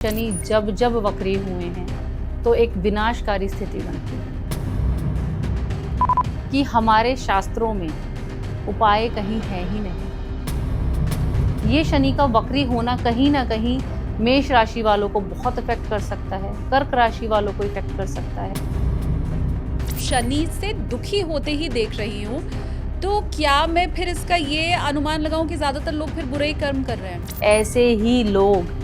शनि जब जब वक्री हुए हैं तो एक विनाशकारी स्थिति बनती है कि हमारे शास्त्रों में उपाय कहीं है ही नहीं। ये शनि का वक्री होना कहीं ना कहीं मेष राशि वालों को बहुत इफेक्ट कर सकता है, कर्क राशि वालों को इफेक्ट कर सकता है। शनि से दुखी होते ही देख रही हूँ, तो क्या मैं फिर इसका ये अनुमान लगाऊं कि ज्यादातर लोग फिर बुरे ही कर्म कर रहे हैं? ऐसे ही लोग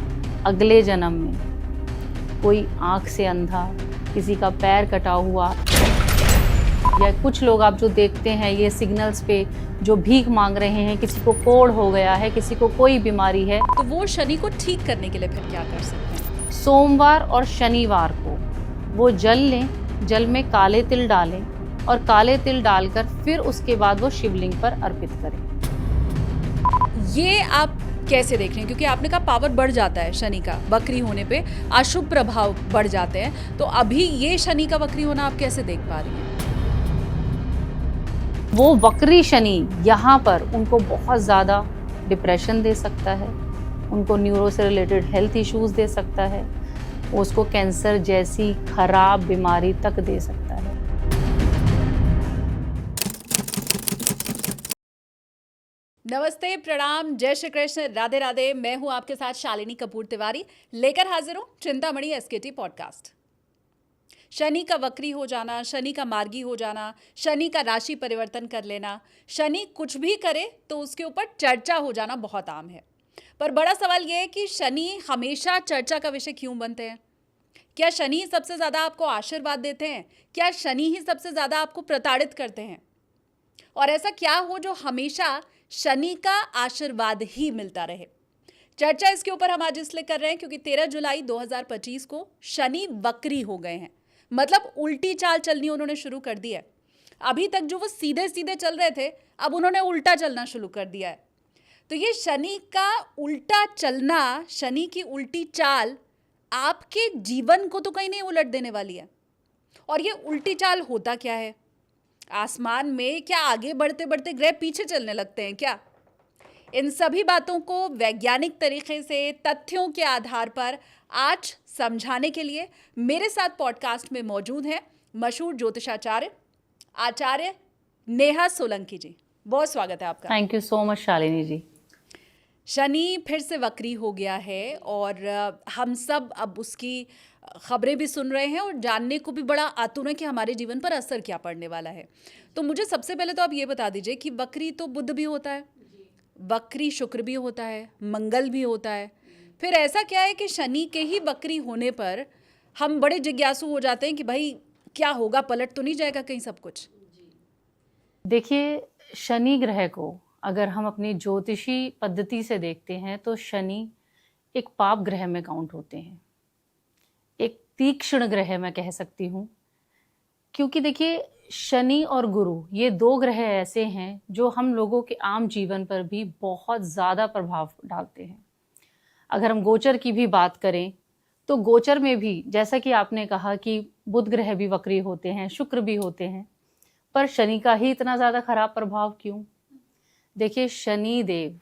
अगले जन्म में कोई आंख से अंधा, किसी का पैर कटा हुआ, या कुछ लोग आप जो देखते हैं ये सिग्नल्स पे जो भीख मांग रहे हैं, किसी को कोढ़ हो गया है, किसी को कोई बीमारी है, तो वो शनि को ठीक करने के लिए फिर क्या कर सकते हैं? सोमवार और शनिवार को वो जल लें, जल में काले तिल डालें और काले तिल डालकर फिर उसके बाद वो शिवलिंग पर अर्पित करें। ये आप कैसे देख रहे हैं? क्योंकि आपने कहा पावर बढ़ जाता है शनि का वक्री होने पे, अशुभ प्रभाव बढ़ जाते हैं, तो अभी ये शनि का वक्री होना आप कैसे देख पा रही हैं? वो वक्री शनि यहाँ पर उनको बहुत ज़्यादा डिप्रेशन दे सकता है, उनको न्यूरो से रिलेटेड हेल्थ इश्यूज दे सकता है, उसको कैंसर जैसी खराब बीमारी तक दे सकता है। नमस्ते, प्रणाम, जय श्री कृष्ण, राधे राधे। मैं हूं आपके साथ शालिनी कपूर तिवारी, लेकर हाजिर हूं चिंतामणि एसकेटी पॉडकास्ट। शनि का वक्री हो जाना, शनि का मार्गी हो जाना, शनि का राशि परिवर्तन कर लेना, शनि कुछ भी करे तो उसके ऊपर चर्चा हो जाना बहुत आम है। पर बड़ा सवाल यह है कि शनि हमेशा चर्चा का विषय क्यों बनते हैं? क्या शनि ही सबसे ज्यादा आपको आशीर्वाद देते हैं? क्या शनि ही सबसे ज्यादा आपको प्रताड़ित करते हैं? और ऐसा क्या हो जो हमेशा शनि का आशीर्वाद ही मिलता रहे? चर्चा इसके ऊपर हम आज इसलिए कर रहे हैं क्योंकि 13 जुलाई 2025 को शनि वक्री हो गए हैं। मतलब उल्टी चाल चलनी उन्होंने शुरू कर दी है। अभी तक जो वो सीधे सीधे चल रहे थे, अब उन्होंने उल्टा चलना शुरू कर दिया है। तो ये शनि का उल्टा चलना, शनि की उल्टी चाल आपके जीवन को तो कहीं नहीं उलट देने वाली है। और ये उल्टी चाल होता क्या है? आसमान में क्या आगे बढ़ते बढ़ते ग्रह पीछे चलने लगते हैं क्या? इन सभी बातों को वैज्ञानिक तरीके से तथ्यों के आधार पर आज समझाने के लिए मेरे साथ पॉडकास्ट में मौजूद हैं मशहूर ज्योतिषाचार्य आचार्य नेहा सोलंकी जी। बहुत स्वागत है आपका। Thank you so much Shalini ji. Shani फिर से वक्री हो गया है और हम सब अब उसकी खबरें भी सुन रहे हैं और जानने को भी बड़ा आतुर है कि हमारे जीवन पर असर क्या पड़ने वाला है। तो मुझे सबसे पहले तो आप ये बता दीजिए कि वक्री तो बुध भी होता है, वक्री शुक्र भी होता है, मंगल भी होता है। फिर ऐसा क्या है कि शनि के ही वक्री होने पर हम बड़े जिज्ञासु हो जाते हैं कि भाई क्या होगा, पलट तो नहीं जाएगा कहीं सब कुछ? देखिए, शनि ग्रह को अगर हम अपनी ज्योतिषी पद्धति से देखते हैं तो शनि एक पाप ग्रह में काउंट होते हैं, एक तीक्ष्ण ग्रह मैं कह सकती हूँ। क्योंकि देखिए, शनि और गुरु ये दो ग्रह ऐसे हैं जो हम लोगों के आम जीवन पर भी बहुत ज़्यादा प्रभाव डालते हैं। अगर हम गोचर की भी बात करें तो गोचर में भी जैसा कि आपने कहा कि बुध ग्रह भी वक्री होते हैं, शुक्र भी होते हैं, पर शनि का ही इतना ज़्यादा खराब प्रभाव क्यों? देखिए, शनि देव,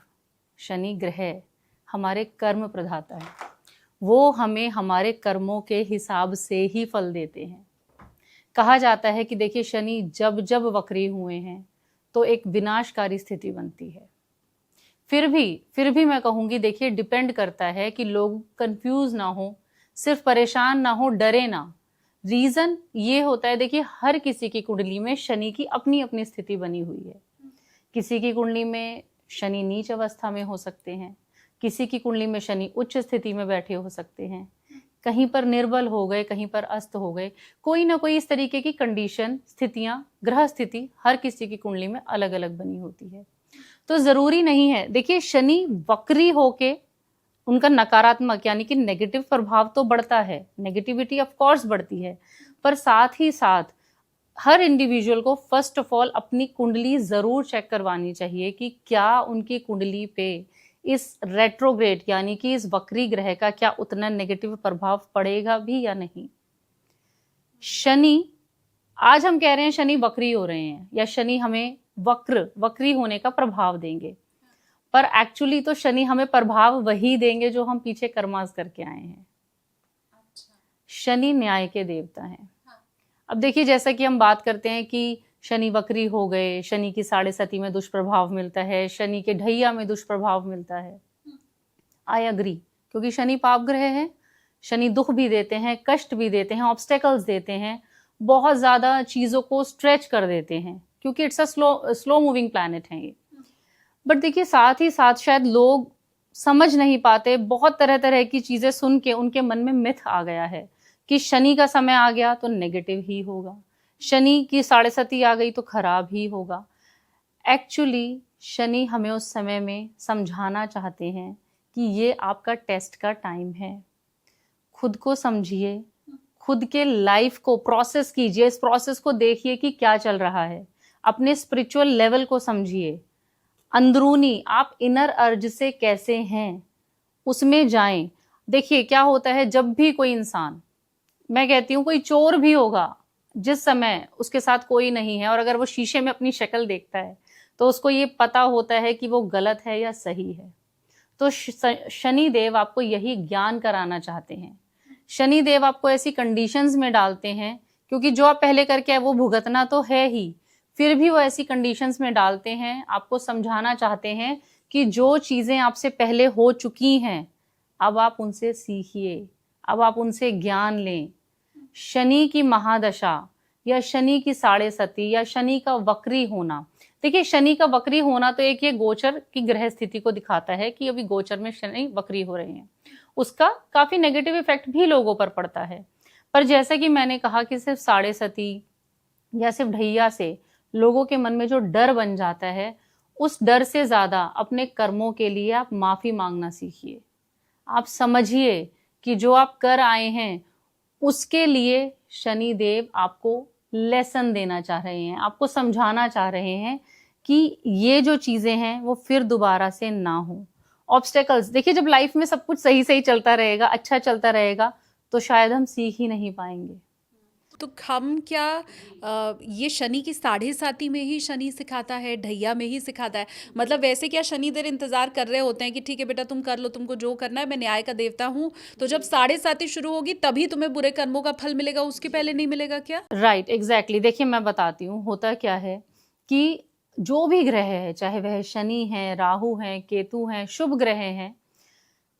शनि ग्रह हमारे कर्म प्रदाता है। वो हमें हमारे कर्मों के हिसाब से ही फल देते हैं। कहा जाता है कि देखिए, शनि जब जब वक्री हुए हैं तो एक विनाशकारी स्थिति बनती है। फिर भी मैं कहूँगी, देखिए, डिपेंड करता है कि लोग कंफ्यूज ना हो, सिर्फ परेशान ना हो, डरे ना। रीज़न ये होता है, देखिए, हर किसी की कुंडली में शनि की अपनी अपनी स्थिति बनी हुई है। किसी की कुंडली में शनि नीच अवस्था में हो सकते हैं, किसी की कुंडली में शनि उच्च स्थिति में बैठे हो सकते हैं, कहीं पर निर्बल हो गए, कहीं पर अस्त हो गए। कोई ना कोई इस तरीके की कंडीशन, स्थितियां, ग्रह स्थिति हर किसी की कुंडली में अलग अलग बनी होती है। तो जरूरी नहीं है, देखिए, शनि वक्री होके उनका नकारात्मक यानी कि नेगेटिव प्रभाव तो बढ़ता है, नेगेटिविटी ऑफ कोर्स बढ़ती है, पर साथ ही साथ हर इंडिविजुअल को फर्स्ट ऑफ ऑल अपनी कुंडली जरूर चेक करवानी चाहिए कि क्या उनकी कुंडली पे इस रेट्रोग्रेड यानी कि इस वक्री ग्रह का क्या उतना नेगेटिव प्रभाव पड़ेगा भी या नहीं। शनि, आज हम कह रहे हैं शनि वक्री हो रहे हैं या शनि हमें वक्री होने का प्रभाव देंगे, पर एक्चुअली तो शनि हमें प्रभाव वही देंगे जो हम पीछे कर्मास करके आए हैं। शनि न्याय के देवता हैं। अब देखिए, जैसा कि हम बात करते हैं कि शनि वक्री हो गए, शनि की 7.5 में दुष्प्रभाव मिलता है, शनि के ढैया में दुष्प्रभाव मिलता है। आई अग्री, क्योंकि शनि पाप ग्रह है, शनि दुख भी देते हैं, कष्ट भी देते हैं, ऑब्स्टेकल्स देते हैं, बहुत ज्यादा चीजों को स्ट्रेच कर देते हैं, क्योंकि it's a slow moving planet है ये। बट देखिए, साथ ही साथ शायद लोग समझ नहीं पाते, बहुत तरह तरह की चीजें सुन के उनके मन में मिथ आ गया है कि शनि का समय आ गया तो नेगेटिव ही होगा, शनि की 7.5 आ गई तो खराब ही होगा। एक्चुअली शनि हमें उस समय में समझाना चाहते हैं कि ये आपका टेस्ट का टाइम है। खुद को समझिए, खुद के लाइफ को प्रोसेस कीजिए, इस प्रोसेस को देखिए कि क्या चल रहा है, अपने स्पिरिचुअल लेवल को समझिए, अंदरूनी आप इनर अर्ज से कैसे हैं उसमें जाएं। देखिए क्या होता है, जब भी कोई इंसान, मैं कहती हूँ कोई चोर भी होगा, जिस समय उसके साथ कोई नहीं है और अगर वो शीशे में अपनी शक्ल देखता है तो उसको ये पता होता है कि वो गलत है या सही है। तो शनि देव आपको यही ज्ञान कराना चाहते हैं। शनि देव आपको ऐसी कंडीशंस में डालते हैं, क्योंकि जो आप पहले करके आए वो भुगतना तो है ही, फिर भी वो ऐसी कंडीशंस में डालते हैं, आपको समझाना चाहते हैं कि जो चीजें आपसे पहले हो चुकी हैं अब आप उनसे सीखिए, अब आप उनसे ज्ञान लें। शनि की महादशा या शनि की 7.5 या शनि का वक्री होना, देखिए शनि का वक्री होना तो एक ये गोचर की ग्रह स्थिति को दिखाता है कि अभी गोचर में शनि वक्री हो रहे हैं, उसका काफी नेगेटिव इफेक्ट भी लोगों पर पड़ता है। पर जैसे कि मैंने कहा कि सिर्फ 7.5 या सिर्फ ढैया से लोगों के मन में जो डर बन जाता है, उस डर से ज्यादा अपने कर्मों के लिए आप माफी मांगना सीखिए। आप समझिए कि जो आप कर आए हैं उसके लिए शनि देव आपको लेसन देना चाह रहे हैं, आपको समझाना चाह रहे हैं कि ये जो चीजें हैं वो फिर दोबारा से ना हो। ऑब्स्टेकल्स, देखिए जब लाइफ में सब कुछ सही सही चलता रहेगा, अच्छा चलता रहेगा, तो शायद हम सीख ही नहीं पाएंगे। तो हम क्या ये शनि की 7.5 में ही शनि सिखाता है, ढैया में ही सिखाता है? मतलब वैसे क्या शनिदेव इंतजार कर रहे होते हैं कि ठीक है बेटा तुम कर लो, तुमको जो करना है, मैं न्याय का देवता हूँ, तो जब 7.5 शुरू होगी तभी तुम्हें बुरे कर्मों का फल मिलेगा, उसके पहले नहीं मिलेगा क्या? Right, exactly. देखिए मैं बताती हूँ, होता क्या है कि जो भी ग्रह है, चाहे वह शनि है, राहु है, केतु है, शुभ ग्रह हैं,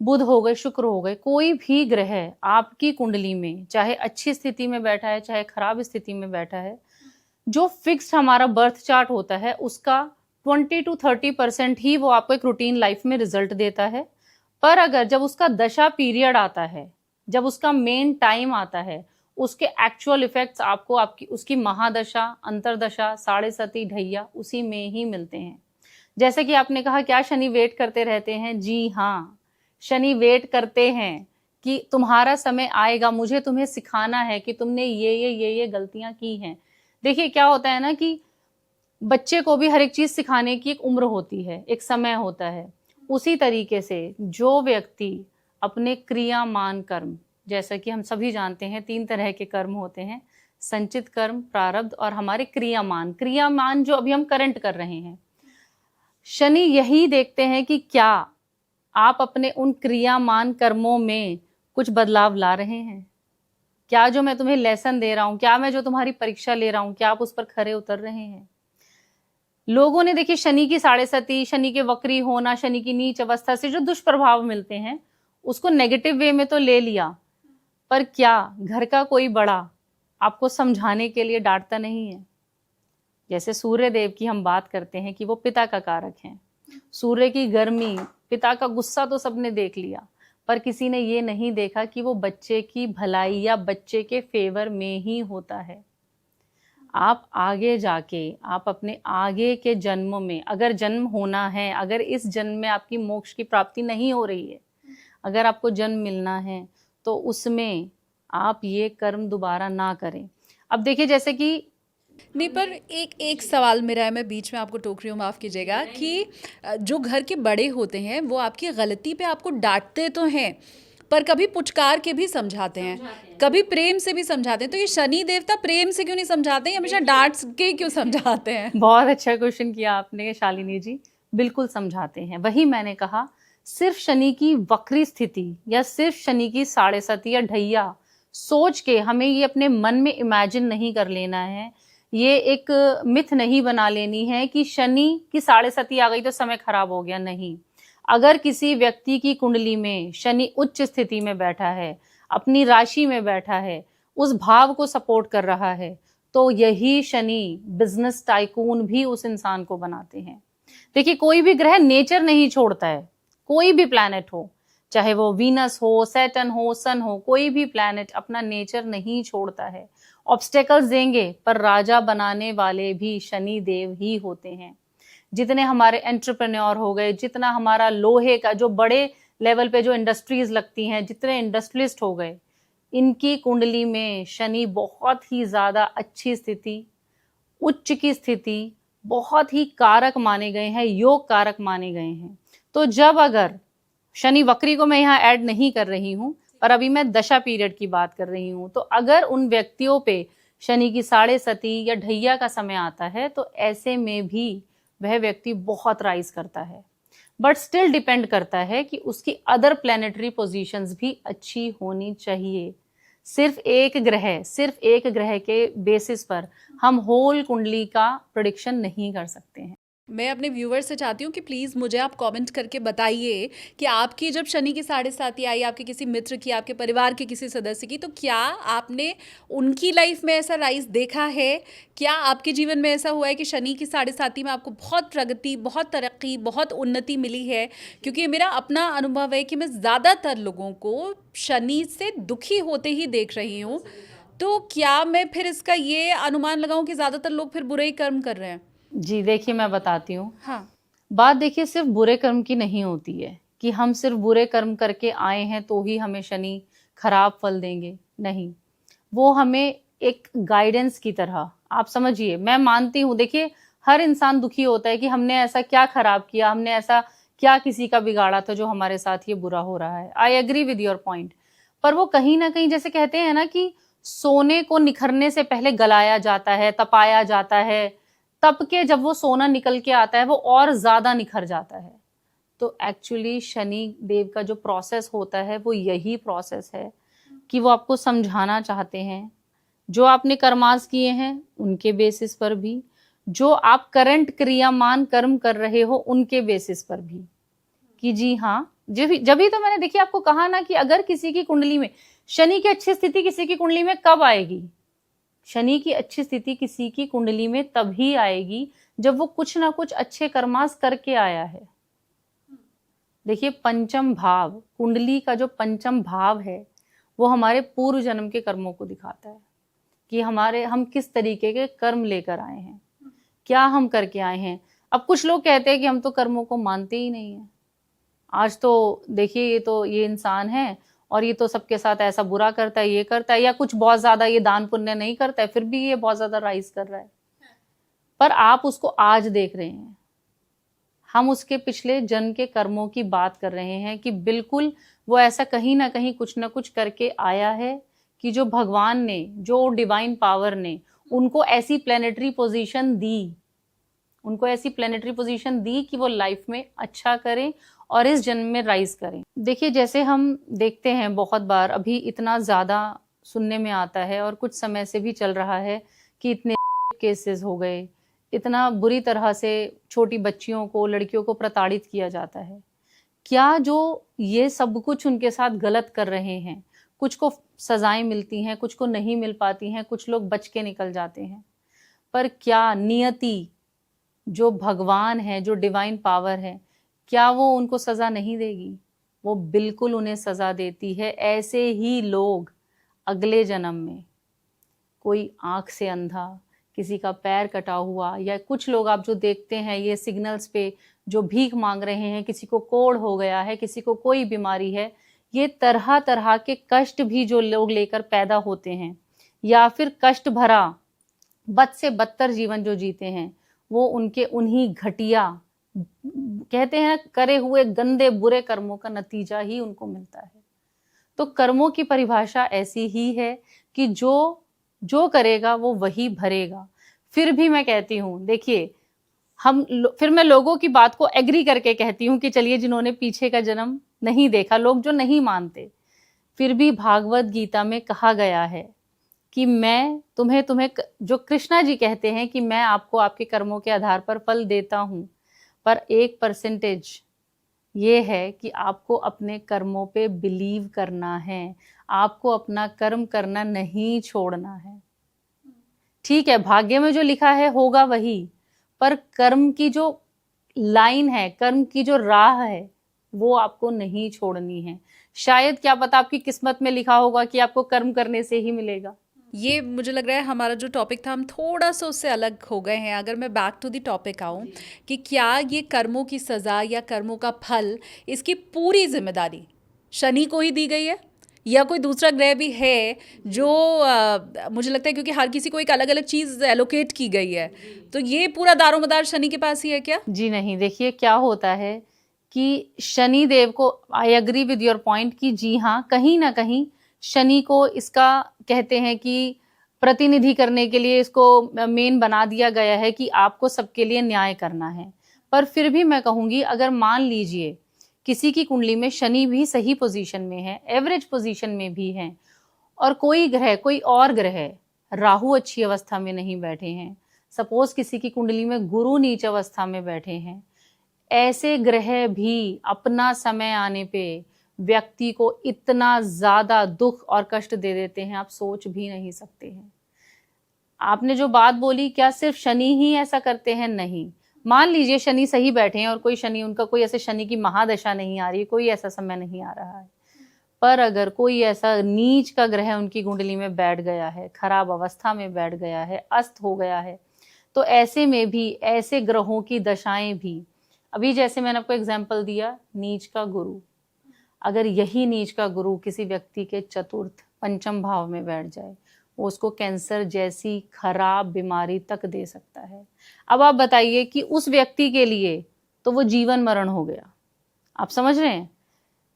बुध हो गए, शुक्र हो गए, कोई भी ग्रह आपकी कुंडली में चाहे अच्छी स्थिति में बैठा है चाहे खराब स्थिति में बैठा है, जो फिक्स्ड हमारा बर्थ चार्ट होता है उसका 20 to 30% ही वो आपको एक रूटीन लाइफ में रिजल्ट देता है। पर अगर जब उसका दशा पीरियड आता है, जब उसका मेन टाइम आता है, उसके एक्चुअल इफेक्ट्स आपको आपकी उसकी महादशा, अंतरदशा, 7.5 ढैया उसी में ही मिलते हैं। जैसे कि आपने कहा क्या शनि वेट करते रहते हैं? जी हाँ, शनि वेट करते हैं कि तुम्हारा समय आएगा, मुझे तुम्हें सिखाना है कि तुमने ये गलतियां की हैं। देखिए क्या होता है ना कि बच्चे को भी हर एक चीज सिखाने की एक उम्र होती है, एक समय होता है। उसी तरीके से जो व्यक्ति अपने क्रियामान कर्म, जैसा कि हम सभी जानते हैं 3 तरह के कर्म होते हैं, संचित कर्म, प्रारब्ध और हमारे क्रियामान जो अभी हम करंट कर रहे हैं। शनि यही देखते हैं कि क्या आप अपने उन क्रियामान कर्मों में कुछ बदलाव ला रहे हैं, क्या जो मैं तुम्हें लेसन दे रहा हूं, क्या मैं जो तुम्हारी परीक्षा ले रहा हूं, क्या आप उस पर खरे उतर रहे हैं। लोगों ने देखिए शनि की 7.5, शनि के वक्री होना, शनि की नीच अवस्था से जो दुष्प्रभाव मिलते हैं उसको नेगेटिव वे में तो ले लिया, पर क्या घर का कोई बड़ा आपको समझाने के लिए डांटता नहीं है? जैसे सूर्य देव की हम बात करते हैं कि वो पिता का कारक हैं, सूर्य की गर्मी, पिता का गुस्सा तो सबने देख लिया, पर किसी ने ये नहीं देखा कि वो बच्चे की भलाई या बच्चे के फेवर में ही होता है। आप आगे जाके, आप अपने आगे के जन्मों में अगर जन्म होना है, अगर इस जन्म में आपकी मोक्ष की प्राप्ति नहीं हो रही है, अगर आपको जन्म मिलना है, तो उसमें आप ये कर्म दोबारा ना करें। अब देखिए जैसे कि नहीं, पर एक सवाल मेरा है, मैं बीच में आपको टोक रही हूँ, माफ़ कीजिएगा, कि जो घर के बड़े होते हैं वो आपकी गलती पे आपको डांटते तो हैं, पर कभी पुचकार के भी समझाते हैं, कभी प्रेम से भी समझाते हैं। तो ये शनि देवता प्रेम से क्यों नहीं समझाते हैं, हमेशा डांट के क्यों समझाते हैं? बहुत अच्छा क्वेश्चन किया आपने शालिनी जी, बिल्कुल समझाते हैं। वही मैंने कहा, सिर्फ शनि की वक्री स्थिति या सिर्फ शनि की 7.5 या ढैया सोच के हमें ये अपने मन में इमेजिन नहीं कर लेना है, ये एक मिथ नहीं बना लेनी है कि शनि की 7.5 आ गई तो समय खराब हो गया। नहीं, अगर किसी व्यक्ति की कुंडली में शनि उच्च स्थिति में बैठा है, अपनी राशि में बैठा है, उस भाव को सपोर्ट कर रहा है, तो यही शनि बिजनेस टाइकून भी उस इंसान को बनाते हैं। देखिए, कोई भी ग्रह नेचर नहीं छोड़ता है, कोई भी प्लैनेट हो, चाहे वो वीनस हो, सैटर्न हो, सन हो, कोई भी प्लैनेट अपना नेचर नहीं छोड़ता है। ऑब्स्टेकल्स देंगे, पर राजा बनाने वाले भी शनि देव ही होते हैं। जितने हमारे एंटरप्रेन्योर हो गए, जितना हमारा लोहे का जो बड़े लेवल पे जो इंडस्ट्रीज लगती हैं, जितने इंडस्ट्रियलिस्ट हो गए, इनकी कुंडली में शनि बहुत ही ज्यादा अच्छी स्थिति, उच्च की स्थिति, बहुत ही कारक माने गए हैं, योग कारक माने गए हैं। तो जब अगर शनि वक्री को मैं यहाँ ऐड नहीं कर रही हूँ, पर अभी मैं दशा पीरियड की बात कर रही हूँ, तो अगर उन व्यक्तियों पे शनि की 7.5 या ढैया का समय आता है, तो ऐसे में भी वह व्यक्ति बहुत राइज करता है। बट स्टिल डिपेंड करता है कि उसकी अदर प्लैनेटरी पोजीशंस भी अच्छी होनी चाहिए। सिर्फ एक ग्रह के बेसिस पर हम होल कुंडली का प्रेडिक्शन नहीं कर सकते हैं। मैं अपने व्यूवर्स से चाहती हूँ कि प्लीज़ मुझे आप कमेंट करके बताइए कि आपकी जब शनि की 7.5 आई, आपके किसी मित्र की, आपके परिवार के किसी सदस्य की, तो क्या आपने उनकी लाइफ में ऐसा राइज देखा है? क्या आपके जीवन में ऐसा हुआ है कि शनि की 7.5 में आपको बहुत प्रगति, बहुत तरक्की, बहुत उन्नति मिली है? क्योंकि मेरा अपना अनुभव है कि मैं ज़्यादातर लोगों को शनि से दुखी होते ही देख रही हूँ। तो क्या मैं फिर इसका ये अनुमान लगाऊं कि ज़्यादातर लोग फिर बुरे ही कर्म कर रहे हैं? जी देखिए, मैं बताती हूँ। हाँ, बात देखिए सिर्फ बुरे कर्म की नहीं होती है कि हम सिर्फ बुरे कर्म करके आए हैं तो ही हमें शनि खराब फल देंगे। नहीं, वो हमें एक गाइडेंस की तरह, आप समझिए, मैं मानती हूँ, देखिए हर इंसान दुखी होता है कि हमने ऐसा क्या खराब किया, हमने ऐसा क्या किसी का बिगाड़ा था जो हमारे साथ ये बुरा हो रहा है। I agree with your point, पर वो कहीं ना कहीं, जैसे कहते हैं ना कि सोने को निखरने से पहले गलाया जाता है, तपाया जाता है, तप के जब वो सोना निकल के आता है वो और ज्यादा निखर जाता है। तो एक्चुअली शनि देव का जो प्रोसेस होता है वो यही प्रोसेस है कि वो आपको समझाना चाहते हैं, जो आपने कर्मास किए हैं उनके बेसिस पर भी, जो आप करंट क्रियामान कर्म कर रहे हो उनके बेसिस पर भी, कि जी हाँ, जब ही तो मैंने देखिए आपको कहा ना कि अगर किसी की कुंडली में शनि की अच्छी स्थिति किसी की कुंडली में कब आएगी, शनि की अच्छी स्थिति किसी की कुंडली में तभी आएगी जब वो कुछ ना कुछ अच्छे कर्मास करके आया है। देखिए, पंचम भाव, कुंडली का जो पंचम भाव है वो हमारे पूर्व जन्म के कर्मों को दिखाता है कि हम किस तरीके के कर्म लेकर आए हैं, क्या हम करके आए हैं। अब कुछ लोग कहते हैं कि हम तो कर्मों को मानते ही नहीं है। आज तो देखिए, ये इंसान है और ये तो सबके साथ ऐसा बुरा करता है, ये करता है, या कुछ बहुत ज्यादा ये दान पुण्य नहीं करता है, फिर भी ये बहुत ज्यादा राइज कर रहा है। पर आप उसको आज देख रहे हैं, हम उसके पिछले जन्म के कर्मों की बात कर रहे हैं कि बिल्कुल वो ऐसा कहीं ना कहीं कुछ ना कुछ करके आया है कि जो भगवान ने, जो डिवाइन पावर ने उनको ऐसी प्लेनेटरी पोजीशन दी कि वो लाइफ में अच्छा करें और इस जन्म में राइज करें। देखिए, जैसे हम देखते हैं बहुत बार, अभी इतना ज्यादा सुनने में आता है और कुछ समय से भी चल रहा है कि इतने केसेस हो गए, इतना बुरी तरह से छोटी बच्चियों को, लड़कियों को प्रताड़ित किया जाता है। क्या जो ये सब कुछ उनके साथ गलत कर रहे हैं, कुछ को सजाएं मिलती हैं, कुछ को नहीं मिल पाती हैं, कुछ लोग बच के निकल जाते हैं, पर क्या नियति, जो भगवान है, जो डिवाइन पावर है, क्या वो उनको सजा नहीं देगी? वो बिल्कुल उन्हें सजा देती है। ऐसे ही लोग अगले जन्म में, कोई आंख से अंधा, किसी का पैर कटा हुआ, या कुछ लोग आप जो देखते हैं ये सिग्नल्स पे जो भीख मांग रहे हैं, किसी को कोढ़ हो गया है, किसी को कोई बीमारी है, ये तरह तरह के कष्ट भी जो लोग लेकर पैदा होते हैं, या फिर कष्ट भरा बद से बदतर जीवन जो जीते हैं, वो उनके उन्हीं घटिया, कहते हैं करे हुए गंदे बुरे कर्मों का नतीजा ही उनको मिलता है। तो कर्मों की परिभाषा ऐसी ही है कि जो करेगा वो वही भरेगा। फिर भी मैं कहती हूँ, देखिए, फिर मैं लोगों की बात को एग्री करके कहती हूँ कि चलिए, जिन्होंने पीछे का जन्म नहीं देखा, लोग जो नहीं मानते, फिर भी भागवत गीता में कहा गया है कि मैं तुम्हें जो कृष्णा जी कहते हैं कि मैं आपको आपके कर्मों के आधार पर फल देता हूँ, पर 1% ये है कि आपको अपने कर्मों पे बिलीव करना है, आपको अपना कर्म करना नहीं छोड़ना है। ठीक है, भाग्य में जो लिखा है होगा वही, पर कर्म की जो लाइन है, कर्म की जो राह है, वो आपको नहीं छोड़नी है। शायद क्या पता आपकी किस्मत में लिखा होगा कि आपको कर्म करने से ही मिलेगा। ये मुझे लग रहा है हमारा जो टॉपिक था हम थोड़ा सा उससे अलग हो गए हैं। अगर मैं बैक टू द टॉपिक आऊँ कि क्या ये कर्मों की सज़ा या कर्मों का फल, इसकी पूरी जिम्मेदारी शनि को ही दी गई है या कोई दूसरा ग्रह भी है जो मुझे लगता है क्योंकि हर किसी को एक अलग अलग चीज़ एलोकेट की गई है, तो ये पूरा दारोमदार शनि के पास ही है क्या? जी नहीं, देखिए क्या होता है कि शनि देव को, I agree with your point कि जी हाँ, कहीं ना कहीं शनि को इसका कहते हैं कि प्रतिनिधि करने के लिए इसको मेन बना दिया गया है कि आपको सबके लिए न्याय करना है। पर फिर भी मैं कहूंगी, अगर मान लीजिए किसी की कुंडली में शनि भी सही पोजीशन में है, एवरेज पोजीशन में भी है, और कोई और ग्रह, राहु अच्छी अवस्था में नहीं बैठे हैं, सपोज किसी की कुंडली में गुरु नीच अवस्था में बैठे हैं, ऐसे ग्रह भी अपना समय आने पे व्यक्ति को इतना ज्यादा दुख और कष्ट दे देते हैं, आप सोच भी नहीं सकते हैं। आपने जो बात बोली, क्या सिर्फ शनि ही ऐसा करते हैं? नहीं, मान लीजिए शनि सही बैठे हैं और कोई शनि, उनका कोई ऐसे शनि की महादशा नहीं आ रही, कोई ऐसा समय नहीं आ रहा है, पर अगर कोई ऐसा नीच का ग्रह उनकी कुंडली में बैठ गया है, खराब अवस्था में बैठ गया है, अस्त हो गया है, तो ऐसे में भी ऐसे ग्रहों की दशाएं भी, अभी जैसे मैंने आपको एग्जाम्पल दिया नीच का गुरु, अगर यही नीच का गुरु किसी व्यक्ति के चतुर्थ पंचम भाव में बैठ जाए, वो उसको कैंसर जैसी खराब बीमारी तक दे सकता है। अब आप बताइए कि उस व्यक्ति के लिए तो वो जीवन मरण हो गया। आप समझ रहे हैं,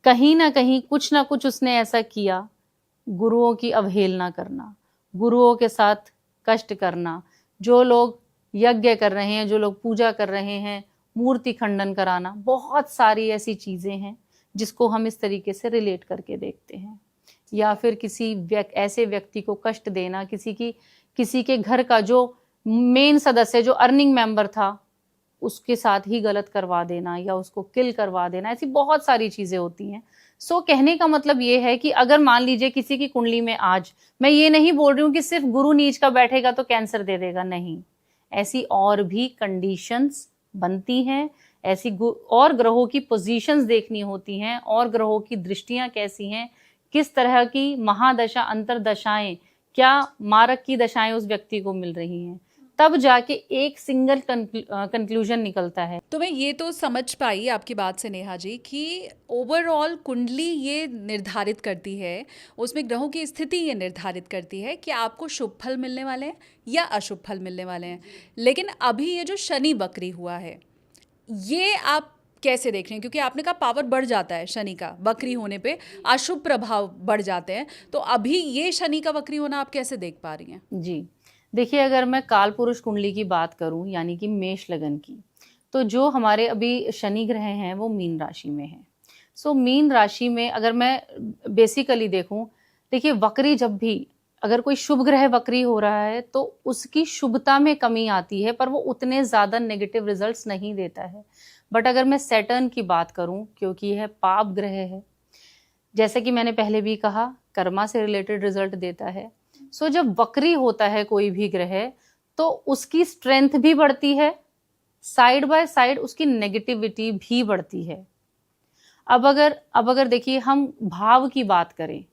कहीं ना कहीं कुछ ना कुछ उसने ऐसा किया, गुरुओं की अवहेलना करना, गुरुओं के साथ कष्ट करना, जो लोग यज्ञ कर रहे हैं, जो लोग पूजा कर रहे हैं, मूर्ति खंडन कराना, बहुत सारी ऐसी चीजें हैं जिसको हम इस तरीके से रिलेट करके देखते हैं। या फिर किसी ऐसे व्यक्ति को कष्ट देना, किसी के घर का जो मेन सदस्य, जो अर्निंग मेंबर था, उसके साथ ही गलत करवा देना या उसको किल करवा देना, ऐसी बहुत सारी चीजें होती हैं। सो कहने का मतलब ये है कि अगर मान लीजिए किसी की कुंडली में आज, मैं ये नहीं बोल रही हूँ कि सिर्फ गुरु नीच का बैठेगा तो कैंसर दे देगा, नहीं, ऐसी और भी कंडीशंस बनती हैं, ऐसी और ग्रहों की पोजीशंस देखनी होती हैं, और ग्रहों की दृष्टियां कैसी हैं, किस तरह की महादशा अंतरदशाएं, क्या मारक की दशाएं उस व्यक्ति को मिल रही हैं, तब जाके एक सिंगल कंक्लूजन निकलता है। तो मैं ये तो समझ पाई आपकी बात से नेहा जी कि ओवरऑल कुंडली ये निर्धारित करती है, उसमें ग्रहों की स्थिति ये निर्धारित करती है कि आपको शुभ फल मिलने वाले हैं या अशुभ फल मिलने वाले हैं। लेकिन अभी ये जो शनि वक्री हुआ है, ये आप कैसे देख रहे हैं? क्योंकि आपने कहा पावर बढ़ जाता है शनि का, वक्री होने पे अशुभ प्रभाव बढ़ जाते हैं, तो अभी ये शनि का वक्री होना आप कैसे देख पा रही हैं? जी देखिए, अगर मैं काल पुरुष कुंडली की बात करूं, यानी कि मेष लगन की, तो जो हमारे अभी शनि ग्रह हैं वो मीन राशि में हैं। सो मीन राशि में अगर मैं बेसिकली देखूं, देखिए वक्री जब भी, अगर कोई शुभ ग्रह वक्री हो रहा है तो उसकी शुभता में कमी आती है, पर वो उतने ज्यादा नेगेटिव रिजल्ट्स नहीं देता है। बट अगर मैं सैटर्न की बात करूं, क्योंकि यह पाप ग्रह है, जैसे कि मैंने पहले भी कहा, कर्मा से रिलेटेड रिजल्ट देता है। सो जब वक्री होता है कोई भी ग्रह, तो उसकी स्ट्रेंथ भी बढ़ती है, साइड बाय साइड उसकी नेगेटिविटी भी बढ़ती है। अब अगर देखिए हम भाव की बात करें,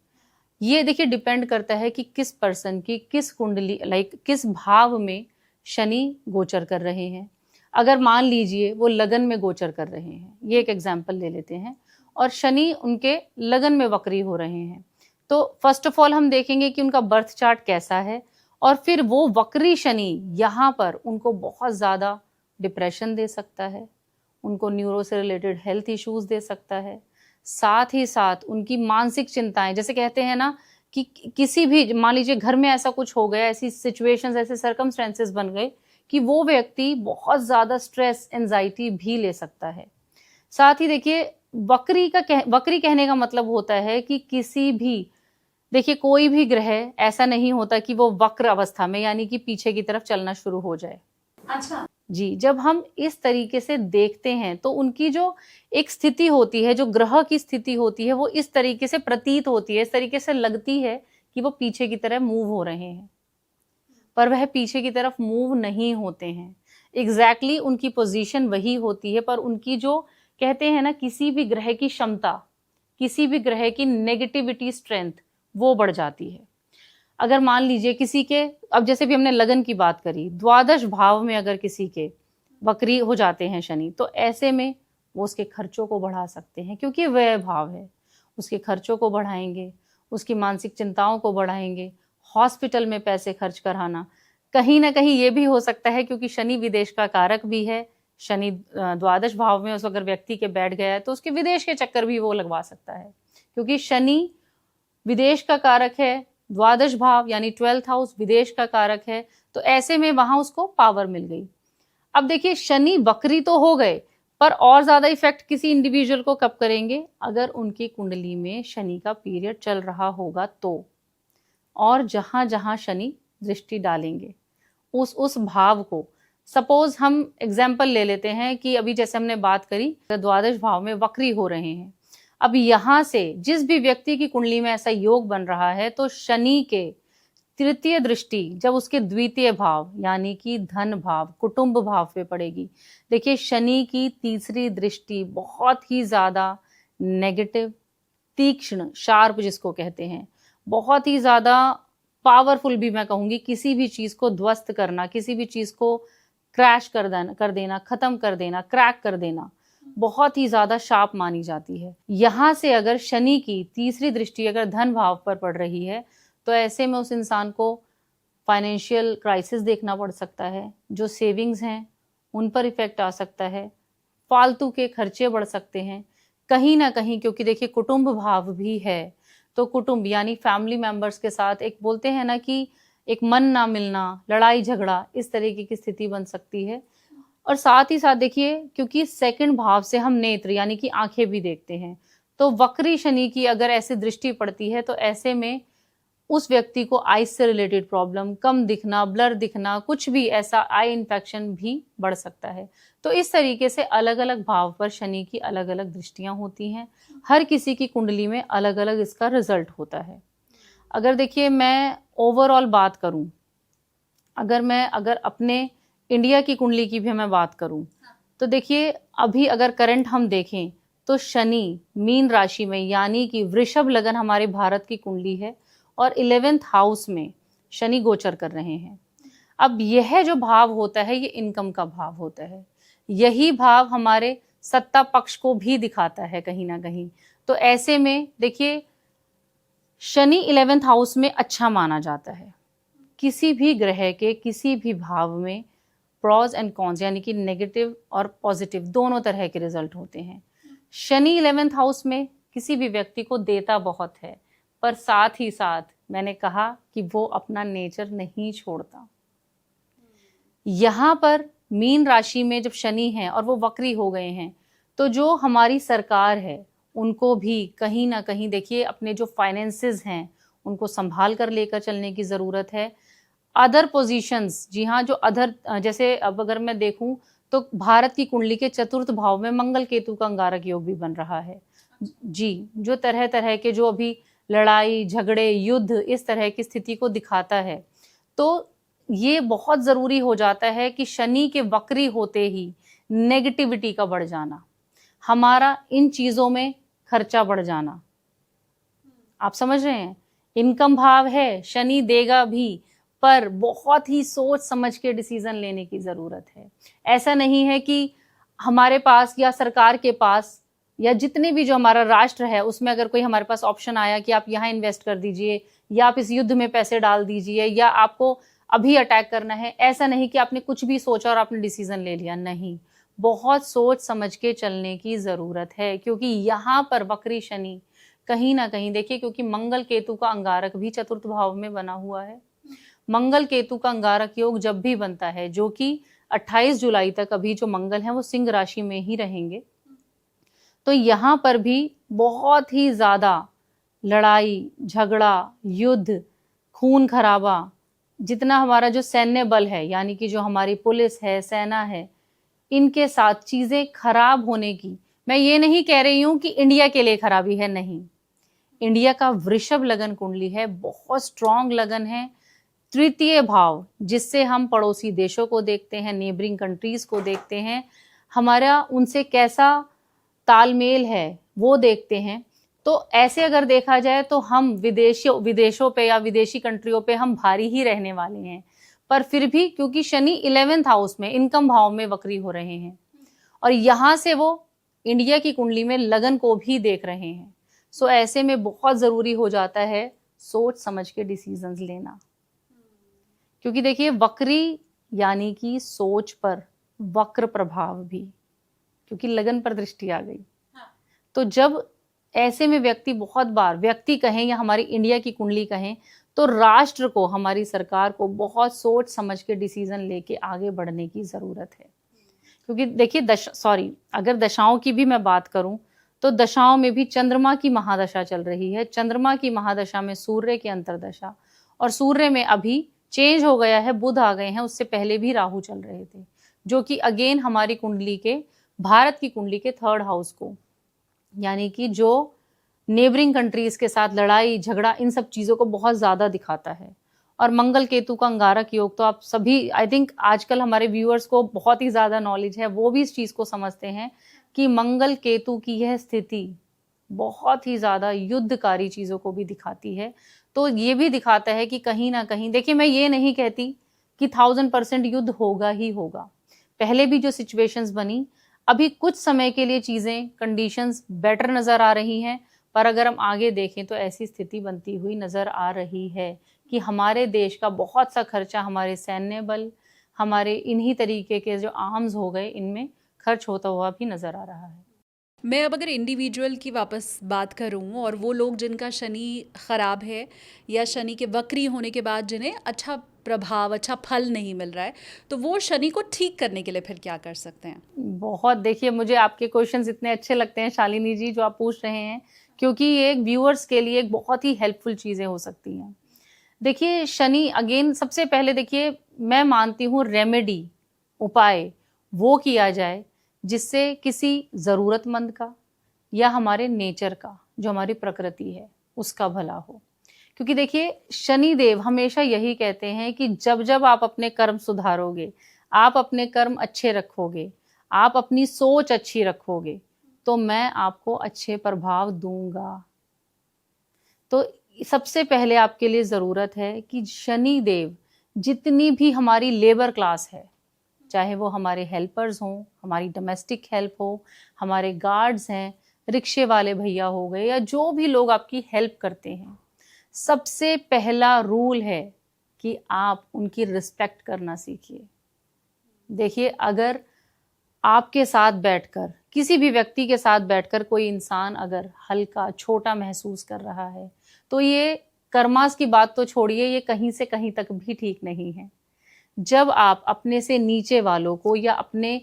ये देखिए डिपेंड करता है कि किस पर्सन की किस कुंडली, किस भाव में शनि गोचर कर रहे हैं। अगर मान लीजिए वो लगन में गोचर कर रहे हैं, ये एक एग्जाम्पल ले लेते हैं, और शनि उनके लगन में वक्री हो रहे हैं, तो फर्स्ट ऑफ ऑल हम देखेंगे कि उनका बर्थ चार्ट कैसा है, और फिर वो वक्री शनि यहाँ पर उनको बहुत ज़्यादा डिप्रेशन दे सकता है, उनको न्यूरो से रिलेटेड हेल्थ इश्यूज दे सकता है, साथ ही साथ उनकी मानसिक चिंताएं, जैसे कहते हैं ना कि किसी भी, मान लीजिए घर में ऐसा कुछ हो गया, ऐसी सिचुएशंस, ऐसे सर्कमस्टेंसेस बन गए कि वो व्यक्ति बहुत ज़्यादा स्ट्रेस, एंजाइटी भी ले सकता है। साथ ही देखिए वक्री कहने का मतलब होता है कि किसी भी, देखिए कोई भी ग्रह ऐसा नहीं होता कि वो वक्र अवस्था में यानी कि पीछे की तरफ चलना शुरू हो जाए। अच्छा। जी, जब हम इस तरीके से देखते हैं तो उनकी जो एक स्थिति होती है, जो ग्रह की स्थिति होती है, वो इस तरीके से प्रतीत होती है, इस तरीके से लगती है कि वो पीछे की तरफ मूव हो रहे हैं, पर वह पीछे की तरफ मूव नहीं होते हैं। एग्जैक्टली उनकी पोजीशन वही होती है, पर उनकी जो कहते हैं ना, किसी भी ग्रह की क्षमता, किसी भी ग्रह की नेगेटिविटी स्ट्रेंथ वो बढ़ जाती है। अगर मान लीजिए किसी के, अब जैसे भी हमने लगन की बात करी, द्वादश भाव में अगर किसी के वक्री हो जाते हैं शनि, तो ऐसे में वो उसके खर्चों को बढ़ा सकते हैं, क्योंकि व्यय भाव है, उसके खर्चों को बढ़ाएंगे, उसकी मानसिक चिंताओं को बढ़ाएंगे, हॉस्पिटल में पैसे खर्च कराना। कहीं ना कहीं ये भी हो सकता है क्योंकि शनि विदेश का कारक भी है, शनि द्वादश भाव में उस अगर व्यक्ति के बैठ गया है तो उसके विदेश के चक्कर भी वो लगवा सकता है, क्योंकि शनि विदेश का कारक है, द्वादश भाव यानी 12th हाउस विदेश का कारक है, तो ऐसे में वहां उसको पावर मिल गई। अब देखिए शनि वक्री तो हो गए, पर और ज्यादा इफेक्ट किसी इंडिविजुअल को कब करेंगे, अगर उनकी कुंडली में शनि का पीरियड चल रहा होगा तो, और जहां जहां शनि दृष्टि डालेंगे उस भाव को, सपोज हम एग्जाम्पल ले लेते हैं कि अभी जैसे हमने बात करी द्वादश भाव में वक्री हो रहे हैं, अब यहां से जिस भी व्यक्ति की कुंडली में ऐसा योग बन रहा है तो शनि के तृतीय दृष्टि जब उसके द्वितीय भाव यानी कि धन भाव, कुटुंब भाव पे पड़ेगी, देखिए शनि की तीसरी दृष्टि बहुत ही ज्यादा नेगेटिव, तीक्ष्ण, शार्प जिसको कहते हैं, बहुत ही ज्यादा पावरफुल भी मैं कहूंगी, किसी भी चीज को ध्वस्त करना, किसी भी चीज को क्रैश कर देना, खत्म कर देना, क्रैक कर देना, बहुत ही ज्यादा शार्प मानी जाती है। यहां से अगर शनि की तीसरी दृष्टि अगर धन भाव पर पड़ रही है तो ऐसे में उस इंसान को फाइनेंशियल क्राइसिस देखना पड़ सकता है, जो सेविंग्स हैं उन पर इफेक्ट आ सकता है, फालतू के खर्चे बढ़ सकते हैं कहीं ना कहीं, क्योंकि देखिए कुटुंब भाव भी है, तो कुटुंब यानी फैमिली मेंबर्स के साथ एक बोलते हैं ना कि एक मन ना मिलना, लड़ाई झगड़ा, इस तरीके की स्थिति बन सकती है। और साथ ही साथ देखिए क्योंकि सेकंड भाव से हम नेत्र यानी कि आंखें भी देखते हैं, तो वक्री शनि की अगर ऐसी दृष्टि पड़ती है तो ऐसे में उस व्यक्ति को आइस से रिलेटेड प्रॉब्लम, कम दिखना, ब्लर दिखना, कुछ भी ऐसा आई इन्फेक्शन भी बढ़ सकता है। तो इस तरीके से अलग अलग भाव पर शनि की अलग अलग दृष्टियां होती हैं, हर किसी की कुंडली में अलग अलग इसका रिजल्ट होता है। अगर देखिए मैं ओवरऑल बात करूं, अगर अपने इंडिया की कुंडली की भी मैं बात करूं, तो देखिए अभी अगर करंट हम देखें तो शनि मीन राशि में यानी कि वृषभ लगन हमारे भारत की कुंडली है और 11th हाउस में शनि गोचर कर रहे हैं। अब यह जो भाव होता है ये इनकम का भाव होता है, यही भाव हमारे सत्ता पक्ष को भी दिखाता है कहीं ना कहीं। तो ऐसे में देखिए शनि 11th हाउस में अच्छा माना जाता है, किसी भी ग्रह के किसी भी भाव में प्रॉज एंड कॉन्स यानी कि नेगेटिव और पॉजिटिव दोनों तरह के रिजल्ट होते हैं। शनि 11th हाउस में किसी भी व्यक्ति को देता बहुत है, पर साथ ही साथ मैंने कहा कि वो अपना नेचर नहीं छोड़ता। यहां पर मीन राशि में जब शनि है और वो वक्री हो गए हैं, तो जो हमारी सरकार है उनको भी कहीं ना कहीं देखिए अपने जो फाइनेंसेस हैं उनको संभाल कर लेकर चलने की जरूरत है। अदर पोजीशंस, जी हाँ, जो अदर, जैसे अब अगर मैं देखूं तो भारत की कुंडली के चतुर्थ भाव में मंगल केतु का अंगारक योग भी बन रहा है। जी, जो तरह तरह के जो अभी लड़ाई झगड़े युद्ध इस तरह की स्थिति को दिखाता है, तो ये बहुत जरूरी हो जाता है कि शनि के वक्री होते ही नेगेटिविटी का बढ़ जाना, हमारा इन चीजों में खर्चा बढ़ जाना, आप समझ रहे हैं, इनकम भाव है, शनि देगा भी, पर बहुत ही सोच समझ के डिसीजन लेने की जरूरत है। ऐसा नहीं है कि हमारे पास या सरकार के पास या जितने भी जो हमारा राष्ट्र है उसमें अगर कोई हमारे पास ऑप्शन आया कि आप यहाँ इन्वेस्ट कर दीजिए या आप इस युद्ध में पैसे डाल दीजिए या आपको अभी अटैक करना है, ऐसा नहीं कि आपने कुछ भी सोचा और आपने डिसीजन ले लिया, नहीं, बहुत सोच समझ के चलने की जरूरत है। क्योंकि यहाँ पर वक्री शनि कहीं ना कहीं देखिए, क्योंकि मंगल केतु का अंगारक भी चतुर्थ भाव में बना हुआ है, मंगल केतु का अंगारक योग जब भी बनता है, जो कि 28 जुलाई तक अभी जो मंगल है वो सिंह राशि में ही रहेंगे, तो यहाँ पर भी बहुत ही ज़्यादा लड़ाई झगड़ा, युद्ध, खून खराबा, जितना हमारा जो सैन्य बल है यानी कि जो हमारी पुलिस है, सेना है, इनके साथ चीज़ें खराब होने की, मैं ये नहीं कह रही हूँ कि इंडिया के लिए खराबी है, नहीं। इंडिया का वृषभ लगन कुंडली है, बहुत स्ट्रॉन्ग लगन है, तृतीय भाव, जिससे हम पड़ोसी देशों को देखते हैं, नेबरिंग कंट्रीज को देखते हैं, हमारा उनसे कैसा तालमेल है वो देखते हैं। तो ऐसे अगर देखा जाए तो हम विदेशों पे या विदेशी कंट्रियों पे हम भारी ही रहने वाले हैं, पर फिर भी क्योंकि शनि 11th हाउस में इनकम भाव में वक्री हो रहे हैं और यहाँ से वो इंडिया की कुंडली में लगन को भी देख रहे हैं, सो ऐसे में बहुत जरूरी हो जाता है सोच समझ के डिसीजंस लेना। क्योंकि देखिए वक्री यानी कि सोच पर वक्र प्रभाव भी, क्योंकि लगन पर दृष्टि आ गई। तो जब ऐसे में व्यक्ति बहुत बार, व्यक्ति कहें या हमारी इंडिया की कुंडली कहें, तो राष्ट्र को, हमारी सरकार को बहुत सोच समझ के डिसीजन लेके आगे बढ़ने की जरूरत है। क्योंकि देखिए अगर दशाओं की भी मैं बात करूं तो दशाओं में भी चंद्रमा की महादशा चल रही है। चंद्रमा की महादशा में सूर्य की अंतर्दशा, और सूर्य में अभी चेंज हो गया है, बुध आ गए हैं, उससे पहले भी राहु चल रहे थे, जो कि अगेन हमारी कुंडली के, भारत की कुंडली के 3rd हाउस को, यानी कि जो नेबरिंग कंट्रीज के साथ लड़ाई झगड़ा, इन सब चीज़ों को बहुत ज़्यादा दिखाता है। और मंगल केतु का अंगारक योग तो आप सभी, आई थिंक आजकल हमारे व्यूअर्स को बहुत ही ज़्यादा नॉलेज है, वो भी इस चीज़ को समझते हैं कि मंगल केतु की यह स्थिति बहुत ही ज़्यादा युद्धकारी चीज़ों को भी दिखाती है। तो ये भी दिखाता है कि कहीं ना कहीं, देखिए मैं ये नहीं कहती कि 1000% युद्ध होगा ही होगा, पहले भी जो सिचुएशंस बनी, अभी कुछ समय के लिए चीज़ें, कंडीशंस बेटर नज़र आ रही हैं, पर अगर हम आगे देखें तो ऐसी स्थिति बनती हुई नज़र आ रही है कि हमारे देश का बहुत सा खर्चा हमारे सैन्य बल, हमारे इन्हीं तरीके के जो आर्म्स हो गए, इनमें खर्च होता हुआ भी नज़र आ रहा है। मैं अब अगर इंडिविजुअल की वापस बात करूं, और वो लोग जिनका शनि खराब है या शनि के वक्री होने के बाद जिन्हें अच्छा प्रभाव, अच्छा फल नहीं मिल रहा है, तो वो शनि को ठीक करने के लिए फिर क्या कर सकते हैं? बहुत, देखिए मुझे आपके क्वेश्चंस इतने अच्छे लगते हैं शालिनी जी जो आप पूछ रहे हैं, क्योंकि ये एक व्यूअर्स के लिए एक बहुत ही हेल्पफुल चीज़ें हो सकती हैं। देखिए शनि, अगेन सबसे पहले देखिए मैं मानती हूँ रेमेडी, उपाय वो किया जाए जिससे किसी ज़रूरतमंद का या हमारे नेचर का, जो हमारी प्रकृति है, उसका भला हो। क्योंकि देखिए शनि देव हमेशा यही कहते हैं कि जब जब आप अपने कर्म सुधारोगे, आप अपने कर्म अच्छे रखोगे, आप अपनी सोच अच्छी रखोगे, तो मैं आपको अच्छे प्रभाव दूंगा। तो सबसे पहले आपके लिए ज़रूरत है कि शनि देव, जितनी भी हमारी लेबर क्लास है, चाहे वो हमारे हेल्पर्स हों, हमारी डोमेस्टिक हेल्प हो, हमारे गार्ड्स हैं, रिक्शे वाले भैया हो गए, या जो भी लोग आपकी हेल्प करते हैं, सबसे पहला रूल है कि आप उनकी रिस्पेक्ट करना सीखिए। देखिए अगर आपके साथ बैठकर, किसी भी व्यक्ति के साथ बैठकर कोई इंसान अगर हल्का छोटा महसूस कर रहा है, तो ये कर्मास की बात तो छोड़िए, ये कहीं से कहीं तक भी ठीक नहीं है। जब आप अपने से नीचे वालों को या अपने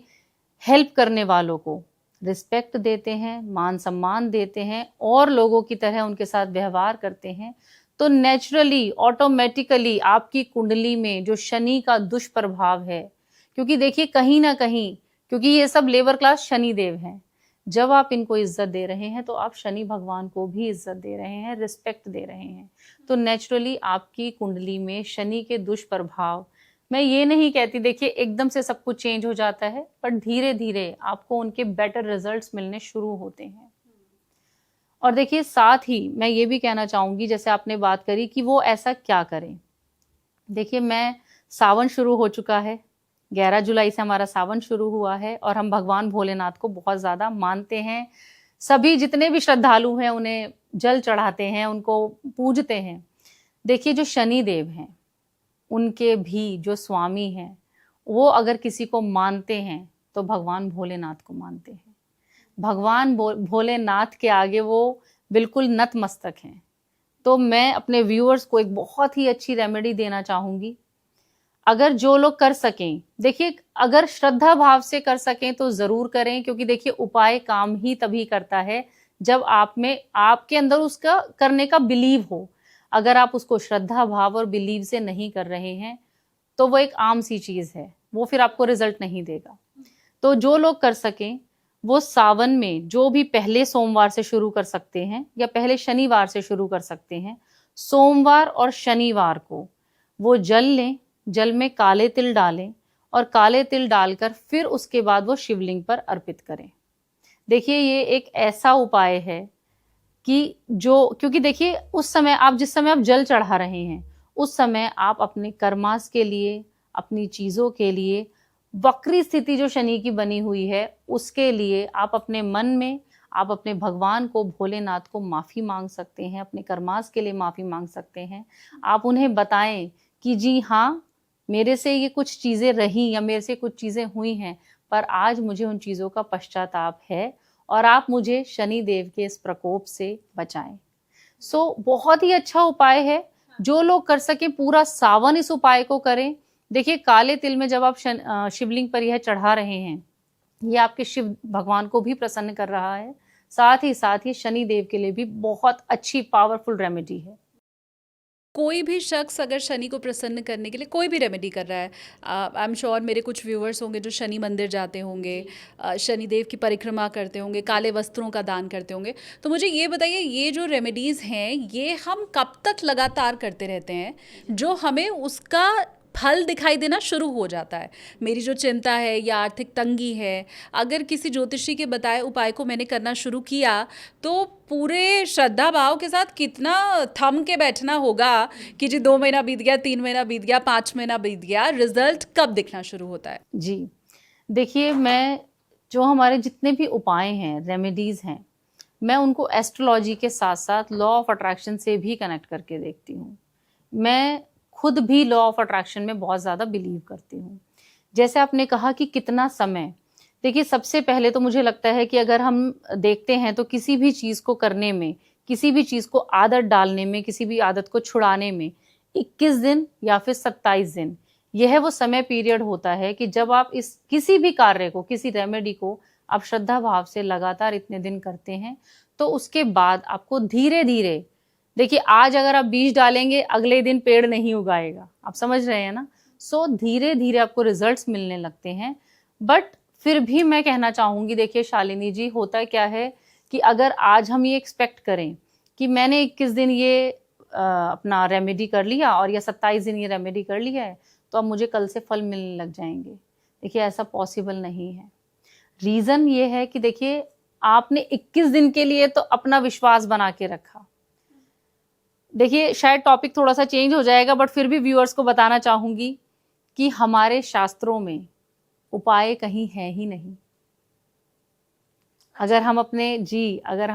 हेल्प करने वालों को रिस्पेक्ट देते हैं, मान सम्मान देते हैं और लोगों की तरह उनके साथ व्यवहार करते हैं, तो नेचुरली, ऑटोमेटिकली आपकी कुंडली में जो शनि का दुष्प्रभाव है, क्योंकि देखिए कहीं ना कहीं, क्योंकि ये सब लेबर क्लास शनि देव हैं, जब आप इनको इज्जत दे रहे हैं तो आप शनि भगवान को भी इज्जत दे रहे हैं, रिस्पेक्ट दे रहे हैं। तो नेचुरली आपकी कुंडली में शनि के दुष्प्रभाव, मैं ये नहीं कहती देखिए एकदम से सब कुछ चेंज हो जाता है, पर धीरे धीरे आपको उनके बेटर रिजल्ट्स मिलने शुरू होते हैं। और देखिए साथ ही मैं ये भी कहना चाहूंगी, जैसे आपने बात करी कि वो ऐसा क्या करें। देखिए मैं, सावन शुरू हो चुका है, 11 जुलाई से हमारा सावन शुरू हुआ है और हम भगवान भोलेनाथ को बहुत ज़्यादा मानते हैं। सभी जितने भी श्रद्धालु हैं उन्हें जल चढ़ाते हैं, उनको पूजते हैं। देखिए जो शनि देव हैं, उनके भी जो स्वामी हैं, वो अगर किसी को मानते हैं तो भगवान भोलेनाथ को मानते हैं। भगवान भोलेनाथ के आगे वो बिल्कुल नतमस्तक हैं। तो मैं अपने व्यूअर्स को एक बहुत ही अच्छी रेमेडी देना चाहूँगी। अगर जो लोग कर सकें, देखिए अगर श्रद्धा भाव से कर सकें तो जरूर करें, क्योंकि देखिए उपाय काम ही तभी करता है जब आप में, आपके अंदर उसका करने का बिलीव हो। अगर आप उसको श्रद्धा भाव और बिलीव से नहीं कर रहे हैं तो वो एक आम सी चीज है, वो फिर आपको रिजल्ट नहीं देगा। तो जो लोग कर सकें वो सावन में जो भी पहले सोमवार से शुरू कर सकते हैं या पहले शनिवार से शुरू कर सकते हैं। सोमवार और शनिवार को वो जल लें, जल में काले तिल डालें और काले तिल डालकर फिर उसके बाद वो शिवलिंग पर अर्पित करें। देखिए ये एक ऐसा उपाय है कि जो, क्योंकि देखिए उस समय आप, जिस समय आप जल चढ़ा रहे हैं उस समय आप अपने कर्मास के लिए, अपनी चीजों के लिए, वक्री स्थिति जो शनि की बनी हुई है उसके लिए आप अपने मन में, आप अपने भगवान को, भोलेनाथ को माफी मांग सकते हैं, अपने कर्मास के लिए माफी मांग सकते हैं। आप उन्हें बताएं कि जी हाँ, मेरे से ये कुछ चीजें रही या मेरे से कुछ चीजें हुई हैं, पर आज मुझे उन चीजों का पश्चाताप है और आप मुझे शनि देव के इस प्रकोप से बचाएं। बहुत ही अच्छा उपाय है। जो लोग कर सके पूरा सावन इस उपाय को करें। देखिए काले तिल में जब आप शिवलिंग पर यह चढ़ा रहे हैं, ये आपके शिव भगवान को भी प्रसन्न कर रहा है, साथ ही शनि देव के लिए भी बहुत अच्छी पावरफुल रेमेडी है। कोई भी शख्स अगर शनि को प्रसन्न करने के लिए कोई भी रेमेडी कर रहा है, आई एम श्योर मेरे कुछ व्यूअर्स होंगे जो शनि मंदिर जाते होंगे, शनि देव की परिक्रमा करते होंगे, काले वस्त्रों का दान करते होंगे, तो मुझे ये बताइए ये जो रेमेडीज़ हैं ये हम कब तक लगातार करते रहते हैं जो हमें उसका फल दिखाई देना शुरू हो जाता है? मेरी जो चिंता है या आर्थिक तंगी है, अगर किसी ज्योतिषी के बताए उपाय को मैंने करना शुरू किया तो पूरे श्रद्धा भाव के साथ कितना थम के बैठना होगा कि जी 2 महीना बीत गया, 3 महीना बीत गया, 5 महीना बीत गया, रिजल्ट कब दिखना शुरू होता है? जी देखिए, मैं जो हमारे जितने भी उपाय हैं, रेमेडीज हैं, मैं उनको एस्ट्रोलॉजी के साथ साथ लॉ ऑफ अट्रैक्शन से भी कनेक्ट करके देखती हूँ। मैं खुद भी लॉ ऑफ अट्रैक्शन में बहुत ज़्यादा बिलीव करती हूँ। जैसे आपने कहा कि कितना समय, देखिए सबसे पहले तो मुझे लगता है कि अगर हम देखते हैं तो किसी भी चीज़ को करने में, किसी भी चीज़ को आदत डालने में, किसी भी आदत को छुड़ाने में 21 दिन या फिर 27 दिन, यह वो समय पीरियड होता है कि जब आप इस किसी भी कार्य को, किसी रेमेडी को आप श्रद्धा भाव से लगातार इतने दिन करते हैं तो उसके बाद आपको धीरे धीरे, देखिए आज अगर आप बीज डालेंगे अगले दिन पेड़ नहीं उगाएगा, आप समझ रहे हैं ना। धीरे धीरे आपको रिजल्ट्स मिलने लगते हैं। बट फिर भी मैं कहना चाहूंगी, देखिए शालिनी जी, होता क्या है कि अगर आज हम ये एक्सपेक्ट करें कि मैंने 21 दिन ये अपना रेमेडी कर लिया और या 27 दिन ये रेमेडी कर लिया है तो अब मुझे कल से फल मिलने लग जाएंगे, देखिए ऐसा पॉसिबल नहीं है। रीजन ये है कि देखिए आपने 21 दिन के लिए तो अपना विश्वास बना के रखा। देखिए शायद टॉपिक थोड़ा सा चेंज हो जाएगा, बट फिर भी व्यूअर्स को बताना चाहूंगी कि हमारे शास्त्रों में उपाय कहीं है ही नहीं। अगर हम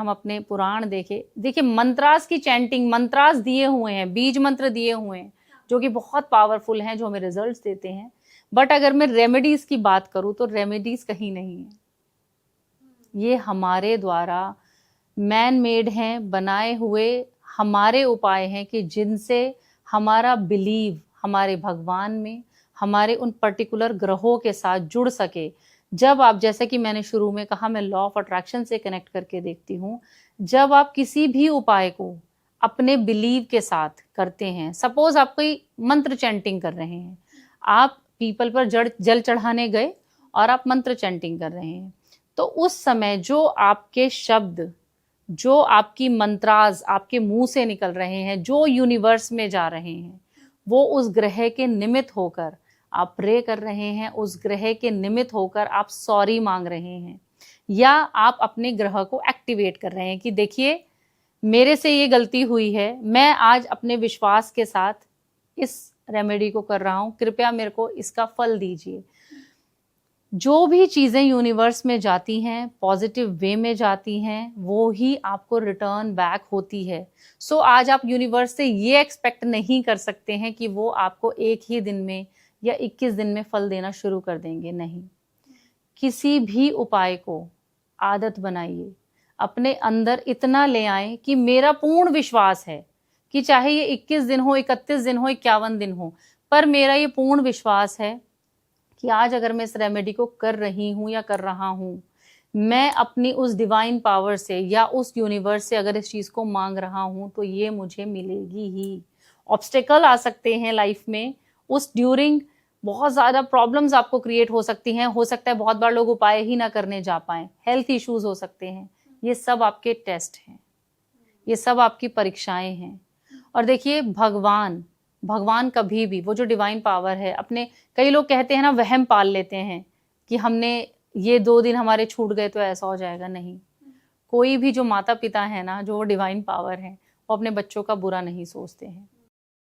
अपने पुराण देखें, देखिए मंत्रास की चैंटिंग, मंत्रास दिए हुए हैं, बीज मंत्र दिए हुए हैं जो कि बहुत पावरफुल हैं, जो हमें रिजल्ट्स देते हैं। बट अगर मैं रेमेडीज की बात करूं तो रेमेडीज कहीं नहीं है, ये हमारे द्वारा मैन मेड हैं, बनाए हुए हमारे उपाय हैं कि जिनसे हमारा बिलीव हमारे भगवान में, हमारे उन पर्टिकुलर ग्रहों के साथ जुड़ सके। जब आप, जैसे कि मैंने शुरू में कहा, मैं लॉ ऑफ अट्रैक्शन से कनेक्ट करके देखती हूँ। जब आप किसी भी उपाय को अपने बिलीव के साथ करते हैं, सपोज आप कोई मंत्र चैंटिंग कर रहे हैं, आप पीपल पर जल चढ़ाने गए और आप मंत्र चैंटिंग कर रहे हैं, तो उस समय जो आपके शब्द, जो आपकी मंत्राज आपके मुंह से निकल रहे हैं, जो यूनिवर्स में जा रहे हैं, वो उस ग्रह के निमित्त होकर आप प्रे कर रहे हैं, उस ग्रह के निमित्त होकर आप सॉरी मांग रहे हैं, या आप अपने ग्रह को एक्टिवेट कर रहे हैं कि देखिए मेरे से ये गलती हुई है, मैं आज अपने विश्वास के साथ इस रेमेडी को कर रहा हूं, कृपया मेरे को इसका फल दीजिए। जो भी चीजें यूनिवर्स में जाती हैं, पॉजिटिव वे में जाती हैं, वो ही आपको रिटर्न बैक होती है। आज आप यूनिवर्स से ये एक्सपेक्ट नहीं कर सकते हैं कि वो आपको एक ही दिन में या 21 दिन में फल देना शुरू कर देंगे, नहीं। किसी भी उपाय को आदत बनाइए, अपने अंदर इतना ले आए कि मेरा पूर्ण विश्वास है कि चाहे ये 21 दिन हो, 31 दिन हो, 51 दिन हो, पर मेरा ये पूर्ण विश्वास है कि आज अगर मैं इस रेमेडी को कर रही हूँ या कर रहा हूँ, मैं अपनी उस डिवाइन पावर से या उस यूनिवर्स से अगर इस चीज को मांग रहा हूँ तो ये मुझे मिलेगी ही। ऑब्स्टेकल आ सकते हैं लाइफ में, उस ड्यूरिंग बहुत ज्यादा प्रॉब्लम्स आपको क्रिएट हो सकती हैं, हो सकता है बहुत बार लोग उपाय ही ना करने जा पाए, हेल्थ इश्यूज हो सकते हैं। ये सब आपके टेस्ट हैं, ये सब आपकी परीक्षाएं हैं। और देखिए भगवान कभी भी, वो जो डिवाइन पावर है, अपने, कई लोग कहते हैं ना, वहम पाल लेते हैं कि हमने ये 2 दिन हमारे छूट गए तो ऐसा हो जाएगा। नहीं, कोई भी जो माता पिता है ना, जो डिवाइन पावर है, वो अपने बच्चों का बुरा नहीं सोचते हैं।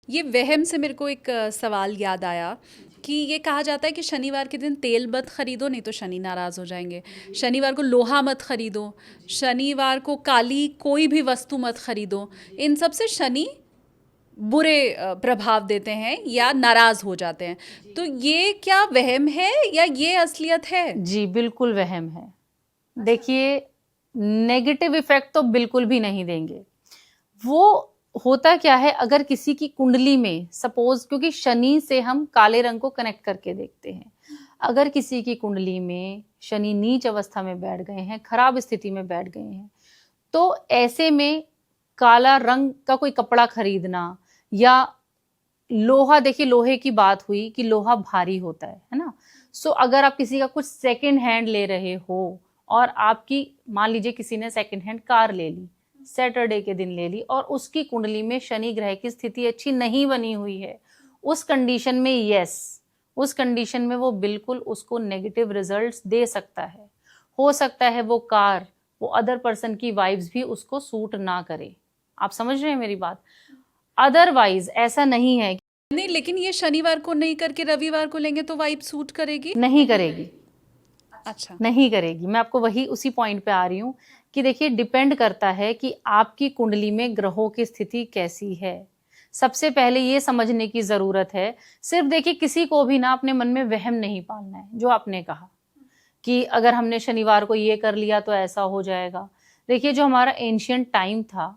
ये वहम से मेरे को एक सवाल याद आया कि ये कहा जाता है कि शनिवार के दिन तेल मत खरीदो, नहीं तो शनि नाराज हो जाएंगे। शनिवार को लोहा मत खरीदो, शनिवार को काली कोई भी वस्तु मत खरीदो। इन सब से शनि बुरे प्रभाव देते हैं या नाराज हो जाते हैं। तो ये क्या वहम है या ये असलियत है? जी बिल्कुल वहम है। देखिए, नेगेटिव इफेक्ट तो बिल्कुल भी नहीं देंगे। वो होता क्या है, अगर किसी की कुंडली में सपोज, क्योंकि शनि से हम काले रंग को कनेक्ट करके देखते हैं, अगर किसी की कुंडली में शनि नीच अवस्था में बैठ गए हैं, खराब स्थिति में बैठ गए हैं, तो ऐसे में काला रंग का कोई कपड़ा खरीदना या लोहा, देखिए लोहे की बात हुई कि लोहा भारी होता है ना। सो अगर आप किसी का कुछ सेकंड हैंड ले रहे हो और आपकी, मान लीजिए किसी ने सेकंड हैंड कार ले ली, सैटरडे के दिन ले ली, और उसकी कुंडली में शनि ग्रह की स्थिति अच्छी नहीं बनी हुई है, उस कंडीशन में उस कंडीशन में वो बिल्कुल उसको नेगेटिव रिजल्ट्स दे सकता है। हो सकता है वो कार, वो अदर पर्सन की वाइब्स भी उसको सूट ना करे। आप समझ रहे हैं मेरी बात? अदरवाइज ऐसा नहीं है। नहीं, लेकिन ये शनिवार को नहीं करके रविवार को लेंगे तो वाइब सूट करेगी? नहीं करेगी। अच्छा, नहीं करेगी। मैं आपको वही उसी पॉइंट पे आ रही हूँ कि देखिए, डिपेंड करता है कि आपकी कुंडली में ग्रहों की स्थिति कैसी है। सबसे पहले ये समझने की जरूरत है। सिर्फ देखिए, किसी को भी ना अपने मन में वहम नहीं पालना है। जो आपने कहा कि अगर हमने शनिवार को ये कर लिया तो ऐसा हो जाएगा। देखिए, जो हमारा एंशियंट टाइम था,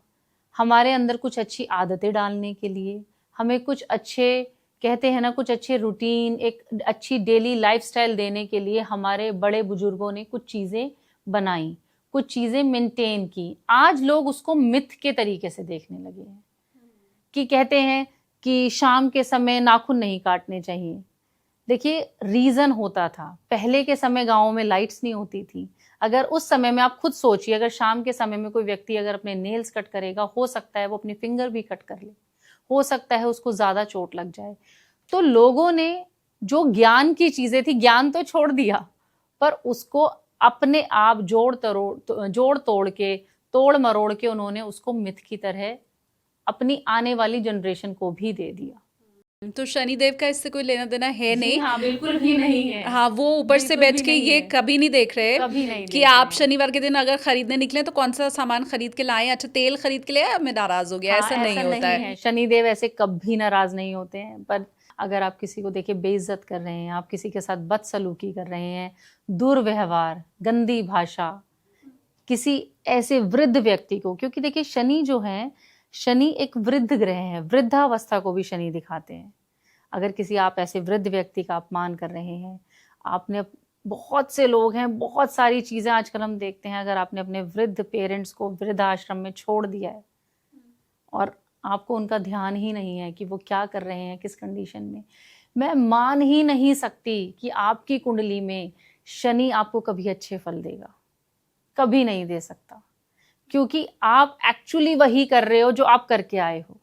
हमारे अंदर कुछ अच्छी आदतें डालने के लिए, हमें कुछ अच्छे, कहते हैं ना, कुछ अच्छे रूटीन, एक अच्छी डेली लाइफस्टाइल देने के लिए हमारे बड़े बुजुर्गों ने कुछ चीजें बनाई, कुछ चीजें मेंटेन की। आज लोग उसको मिथ के तरीके से देखने लगे हैं कि कहते हैं कि शाम के समय नाखून नहीं काटने चाहिए। देखिए, रीजन होता था, पहले के समय गाँव में लाइट्स नहीं होती थी। अगर उस समय में आप खुद सोचिए, अगर शाम के समय में कोई व्यक्ति अगर अपने नेल्स कट करेगा, हो सकता है वो अपनी फिंगर भी कट कर ले, हो सकता है उसको ज्यादा चोट लग जाए। तो लोगों ने जो ज्ञान की चीजें थी, ज्ञान तो छोड़ दिया, पर उसको अपने आप जोड़ तोड़ के, तोड़ मरोड़ के उन्होंने उसको मिथ की तरह अपनी आने वाली जनरेशन को भी दे दिया। तो शनिदेव का इससे कोई लेना देना है नहीं? हाँ, बिल्कुल भी नहीं है। हाँ, वो ऊपर से बैठ के ये कभी नहीं देख रहे कभी नहीं कि देख आप रहे। शनिवार के दिन अगर खरीदने निकले तो कौन सा सामान खरीद के लाएं। अच्छा, तेल खरीद के लाए, मैं नाराज हो गया। हाँ, ऐसा नहीं होता है। शनिदेव ऐसे कभी नाराज नहीं होते हैं। पर अगर आप किसी को देखिए बेइज्जत कर रहे हैं, आप किसी के साथ बदसलूकी कर रहे हैं, दुर्व्यवहार, गंदी भाषा, किसी ऐसे वृद्ध व्यक्ति को, क्योंकि देखिए शनि जो है, शनि एक वृद्ध ग्रह है, वृद्धावस्था को भी शनि दिखाते हैं। अगर किसी आप ऐसे वृद्ध व्यक्ति का अपमान कर रहे हैं, आपने, बहुत से लोग हैं, बहुत सारी चीजें आजकल हम देखते हैं, अगर आपने अपने वृद्ध पेरेंट्स को वृद्धाश्रम में छोड़ दिया है और आपको उनका ध्यान ही नहीं है कि वो क्या कर रहे हैं, किस कंडीशन में, मैं मान ही नहीं सकती कि आपकी कुंडली में शनि आपको कभी अच्छे फल देगा। कभी नहीं दे सकता, क्योंकि आप एक्चुअली वही कर रहे हो जो आप करके आए हो।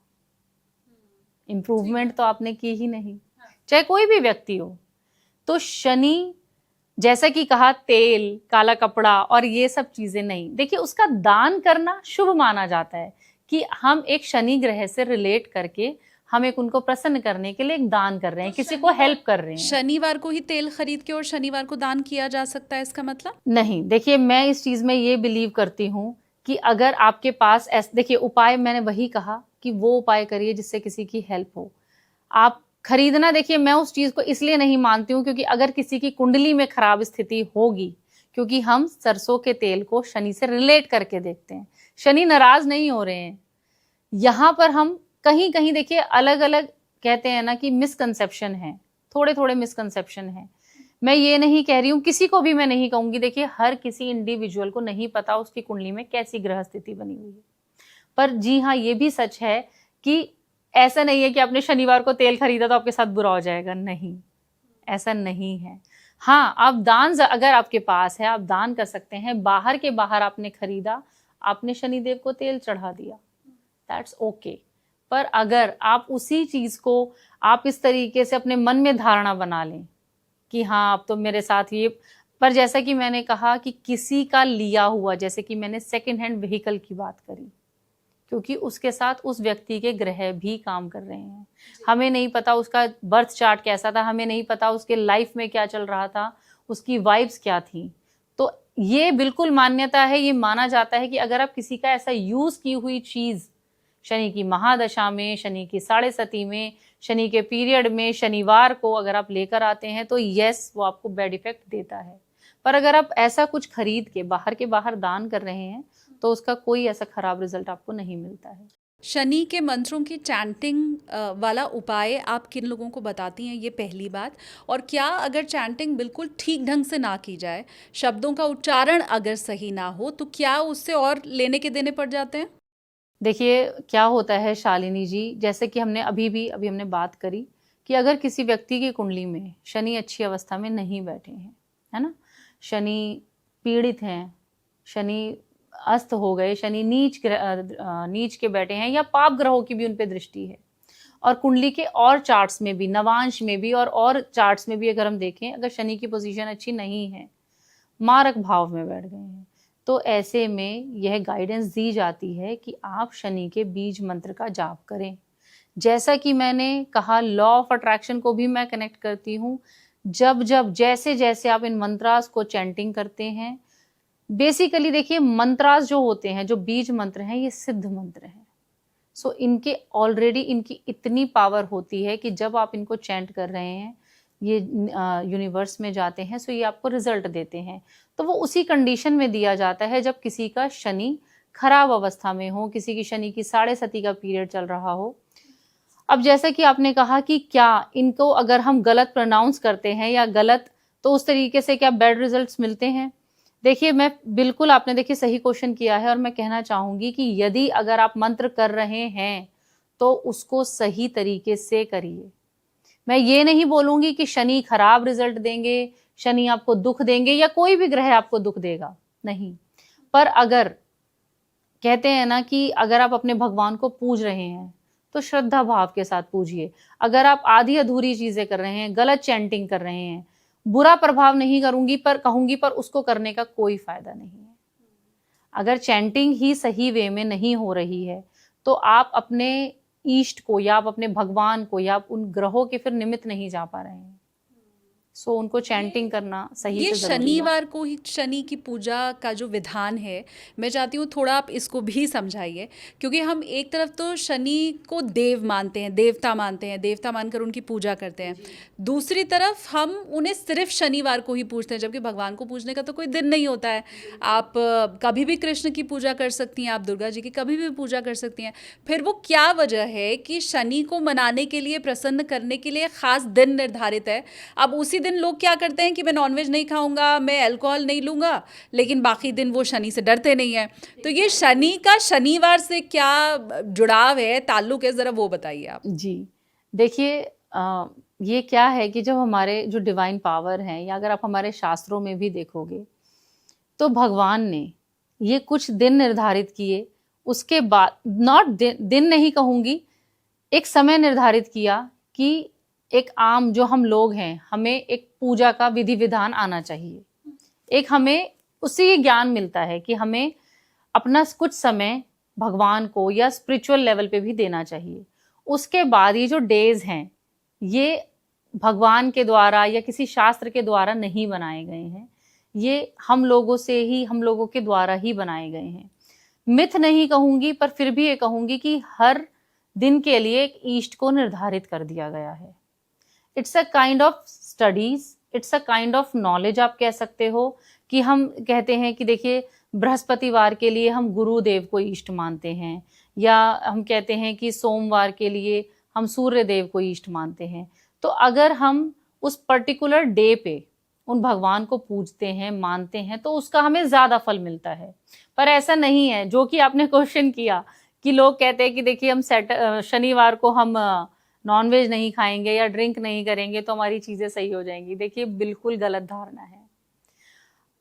इंप्रूवमेंट तो आपने की ही नहीं, चाहे कोई भी व्यक्ति हो। तो शनि, जैसा कि कहा, तेल, काला कपड़ा और ये सब चीजें नहीं। देखिए, उसका दान करना शुभ माना जाता है कि हम एक शनि ग्रह से रिलेट करके हम एक उनको प्रसन्न करने के लिए एक दान कर रहे हैं, किसी को हेल्प कर रहे हैं। शनिवार को ही तेल खरीद के और शनिवार को दान किया जा सकता है, इसका मतलब? नहीं, देखिए, मैं इस चीज में ये बिलीव करती हूँ कि अगर आपके पास देखिए, उपाय मैंने वही कहा कि वो उपाय करिए जिससे किसी की हेल्प हो। आप खरीदना, देखिए, मैं उस चीज को इसलिए नहीं मानती हूँ क्योंकि अगर किसी की कुंडली में खराब स्थिति होगी, क्योंकि हम सरसों के तेल को शनि से रिलेट करके देखते हैं, शनि नाराज नहीं हो रहे हैं। यहाँ पर हम कहीं कहीं देखिए अलग अलग कहते हैं ना कि मिसकंसेप्शन है, थोड़े थोड़े मिसकंसेप्शन है। मैं ये नहीं कह रही हूँ, किसी को भी मैं नहीं कहूंगी, देखिए हर किसी इंडिविजुअल को नहीं पता उसकी कुंडली में कैसी ग्रह स्थिति बनी हुई है। पर जी हाँ, ये भी सच है कि ऐसा नहीं है कि आपने शनिवार को तेल खरीदा तो आपके साथ बुरा हो जाएगा, नहीं, ऐसा नहीं है। हाँ, आप दान अगर आपके पास है, आप दान कर सकते हैं। बाहर के बाहर आपने खरीदा, आपने शनिदेव को तेल चढ़ा दिया, दैट्स ओके। पर अगर आप उसी चीज को आप इस तरीके से अपने मन में धारणा बना लें कि हाँ अब तो मेरे साथ ये, पर जैसा कि मैंने कहा कि किसी का लिया हुआ, जैसे कि मैंने सेकंड हैंड व्हीकल की बात करी, क्योंकि उसके साथ उस व्यक्ति के ग्रह भी काम कर रहे हैं। हमें नहीं पता उसका बर्थ चार्ट कैसा था, हमें नहीं पता उसके लाइफ में क्या चल रहा था, उसकी वाइब्स क्या थी। तो ये बिल्कुल मान्यता है, ये माना जाता है कि अगर आप किसी का ऐसा यूज की हुई चीज शनि की महादशा में, शनि की 7.5 में, शनि के पीरियड में, शनिवार को अगर आप लेकर आते हैं तो यस, वो आपको बैड इफेक्ट देता है। पर अगर आप ऐसा कुछ खरीद के बाहर दान कर रहे हैं तो उसका कोई ऐसा खराब रिजल्ट आपको नहीं मिलता है। शनि के मंत्रों की चैंटिंग वाला उपाय आप किन लोगों को बताती हैं, ये पहली बात। और क्या अगर चैंटिंग बिल्कुल ठीक ढंग से ना की जाए, शब्दों का उच्चारण अगर सही ना हो, तो क्या उससे और लेने के देने पड़ जाते हैं? देखिए क्या होता है शालिनी जी, जैसे कि हमने अभी हमने बात करी कि अगर किसी व्यक्ति की कुंडली में शनि अच्छी अवस्था में नहीं बैठे हैं, है ना, शनि पीड़ित हैं, शनि अस्त हो गए, शनि नीच के बैठे हैं, या पाप ग्रहों की भी उन पे दृष्टि है, और कुंडली के और चार्ट्स में भी, नवांश में भी और चार्ट्स में भी अगर हम देखें, अगर शनि की पोजीशन अच्छी नहीं है, मारक भाव में बैठ गए हैं, तो ऐसे में यह गाइडेंस दी जाती है कि आप शनि के बीज मंत्र का जाप करें। जैसा कि मैंने कहा, लॉ ऑफ अट्रैक्शन को भी मैं कनेक्ट करती हूँ। जब जैसे जैसे आप इन मंत्रास को चैंटिंग करते हैं, बेसिकली देखिए मंत्रास जो होते हैं, जो बीज मंत्र हैं, ये सिद्ध मंत्र हैं। सो इनके ऑलरेडी इनकी इतनी पावर होती है कि जब आप इनको चैंट कर रहे हैं, ये यूनिवर्स में जाते हैं, सो ये आपको रिजल्ट देते हैं। तो वो उसी कंडीशन में दिया जाता है जब किसी का शनि खराब अवस्था में हो, किसी की शनि की 7.5 का पीरियड चल रहा हो। अब जैसा कि आपने कहा कि क्या इनको अगर हम गलत प्रोनाउंस करते हैं या गलत, तो उस तरीके से क्या बैड रिजल्ट्स मिलते हैं? देखिए मैं बिल्कुल, आपने देखिए सही क्वेश्चन किया है, और मैं कहना चाहूंगी कि यदि अगर आप मंत्र कर रहे हैं तो उसको सही तरीके से करिए। मैं ये नहीं बोलूंगी कि शनि खराब रिजल्ट देंगे, शनि आपको दुख देंगे, या कोई भी ग्रह आपको दुख देगा, नहीं। पर अगर कहते हैं ना कि अगर आप अपने भगवान को पूज रहे हैं तो श्रद्धा भाव के साथ पूजिए। अगर आप आधी अधूरी चीजें कर रहे हैं, गलत चैंटिंग कर रहे हैं, बुरा प्रभाव नहीं करूंगी पर कहूंगी, पर उसको करने का कोई फायदा नहीं है। अगर चैंटिंग ही सही वे में नहीं हो रही है तो आप अपने ईष्ट को या आप अपने भगवान को या आप उन ग्रहों के फिर निमित्त नहीं जा पा रहे हैं। सो उनको चैंटिंग करना सही ये से जरूरी है। शनिवार को ही शनि की पूजा का जो विधान है, मैं चाहती हूँ थोड़ा आप इसको भी समझाइए, क्योंकि हम एक तरफ तो शनि को देव मानते हैं, देवता मानते हैं, देवता मानकर उनकी पूजा करते हैं, दूसरी तरफ हम उन्हें सिर्फ शनिवार को ही पूजते हैं, जबकि भगवान को पूजने का तो कोई दिन नहीं होता है। आप कभी भी कृष्ण की पूजा कर सकती हैं, आप दुर्गा जी की कभी भी पूजा कर सकती हैं। फिर वो क्या वजह है कि शनि को मनाने के लिए, प्रसन्न करने के लिए खास दिन निर्धारित है? अब उसी दिन लोग क्या करते हैं कि मैं नॉनवेज नहीं खाऊंगा, मैं अल्कोहल नहीं लूंगा, लेकिन बाकी दिन वो शनि से डरते नहीं है। तो ये शनि का शनिवार से क्या जुड़ाव है, ताल्लुक है, जरा वो बताइए आप। जी देखिए, ये क्या है कि जब हमारे जो डिवाइन पावर हैं, या अगर आप हमारे शास्त्रों में भी देखोगे तो भगवान ने ये कुछ दिन निर्धारित किए, उसके बाद नॉट दिन नहीं कहूंगी, एक समय निर्धारित किया कि एक आम जो हम लोग हैं, हमें एक पूजा का विधि विधान आना चाहिए। एक हमें उससे ज्ञान मिलता है कि हमें अपना कुछ समय भगवान को या स्पिरिचुअल लेवल पे भी देना चाहिए। उसके बाद ये जो डेज हैं, ये भगवान के द्वारा या किसी शास्त्र के द्वारा नहीं बनाए गए हैं, ये हम लोगों से ही, हम लोगों के द्वारा ही बनाए गए हैं। मिथ नहीं कहूंगी, पर फिर भी ये कहूंगी कि हर दिन के लिए एक ईष्ट को निर्धारित कर दिया गया है। It's a kind of studies, it's a kind of knowledge आप कह सकते हो। कि हम कहते हैं कि देखिए बृहस्पतिवार के लिए हम गुरुदेव को इष्ट मानते हैं, या हम कहते हैं कि सोमवार के लिए हम सूर्य देव को ईष्ट मानते हैं। तो अगर हम उस पर्टिकुलर डे पे उन भगवान को पूजते हैं, मानते हैं, तो उसका हमें ज्यादा फल मिलता है। पर ऐसा नहीं है जो कि आपने क्वेश्चन किया कि लोग कहते हैं कि देखिए हम शनिवार को हम नॉनवेज नहीं खाएंगे या ड्रिंक नहीं करेंगे तो हमारी चीजें सही हो जाएंगी। देखिए बिल्कुल गलत धारणा है।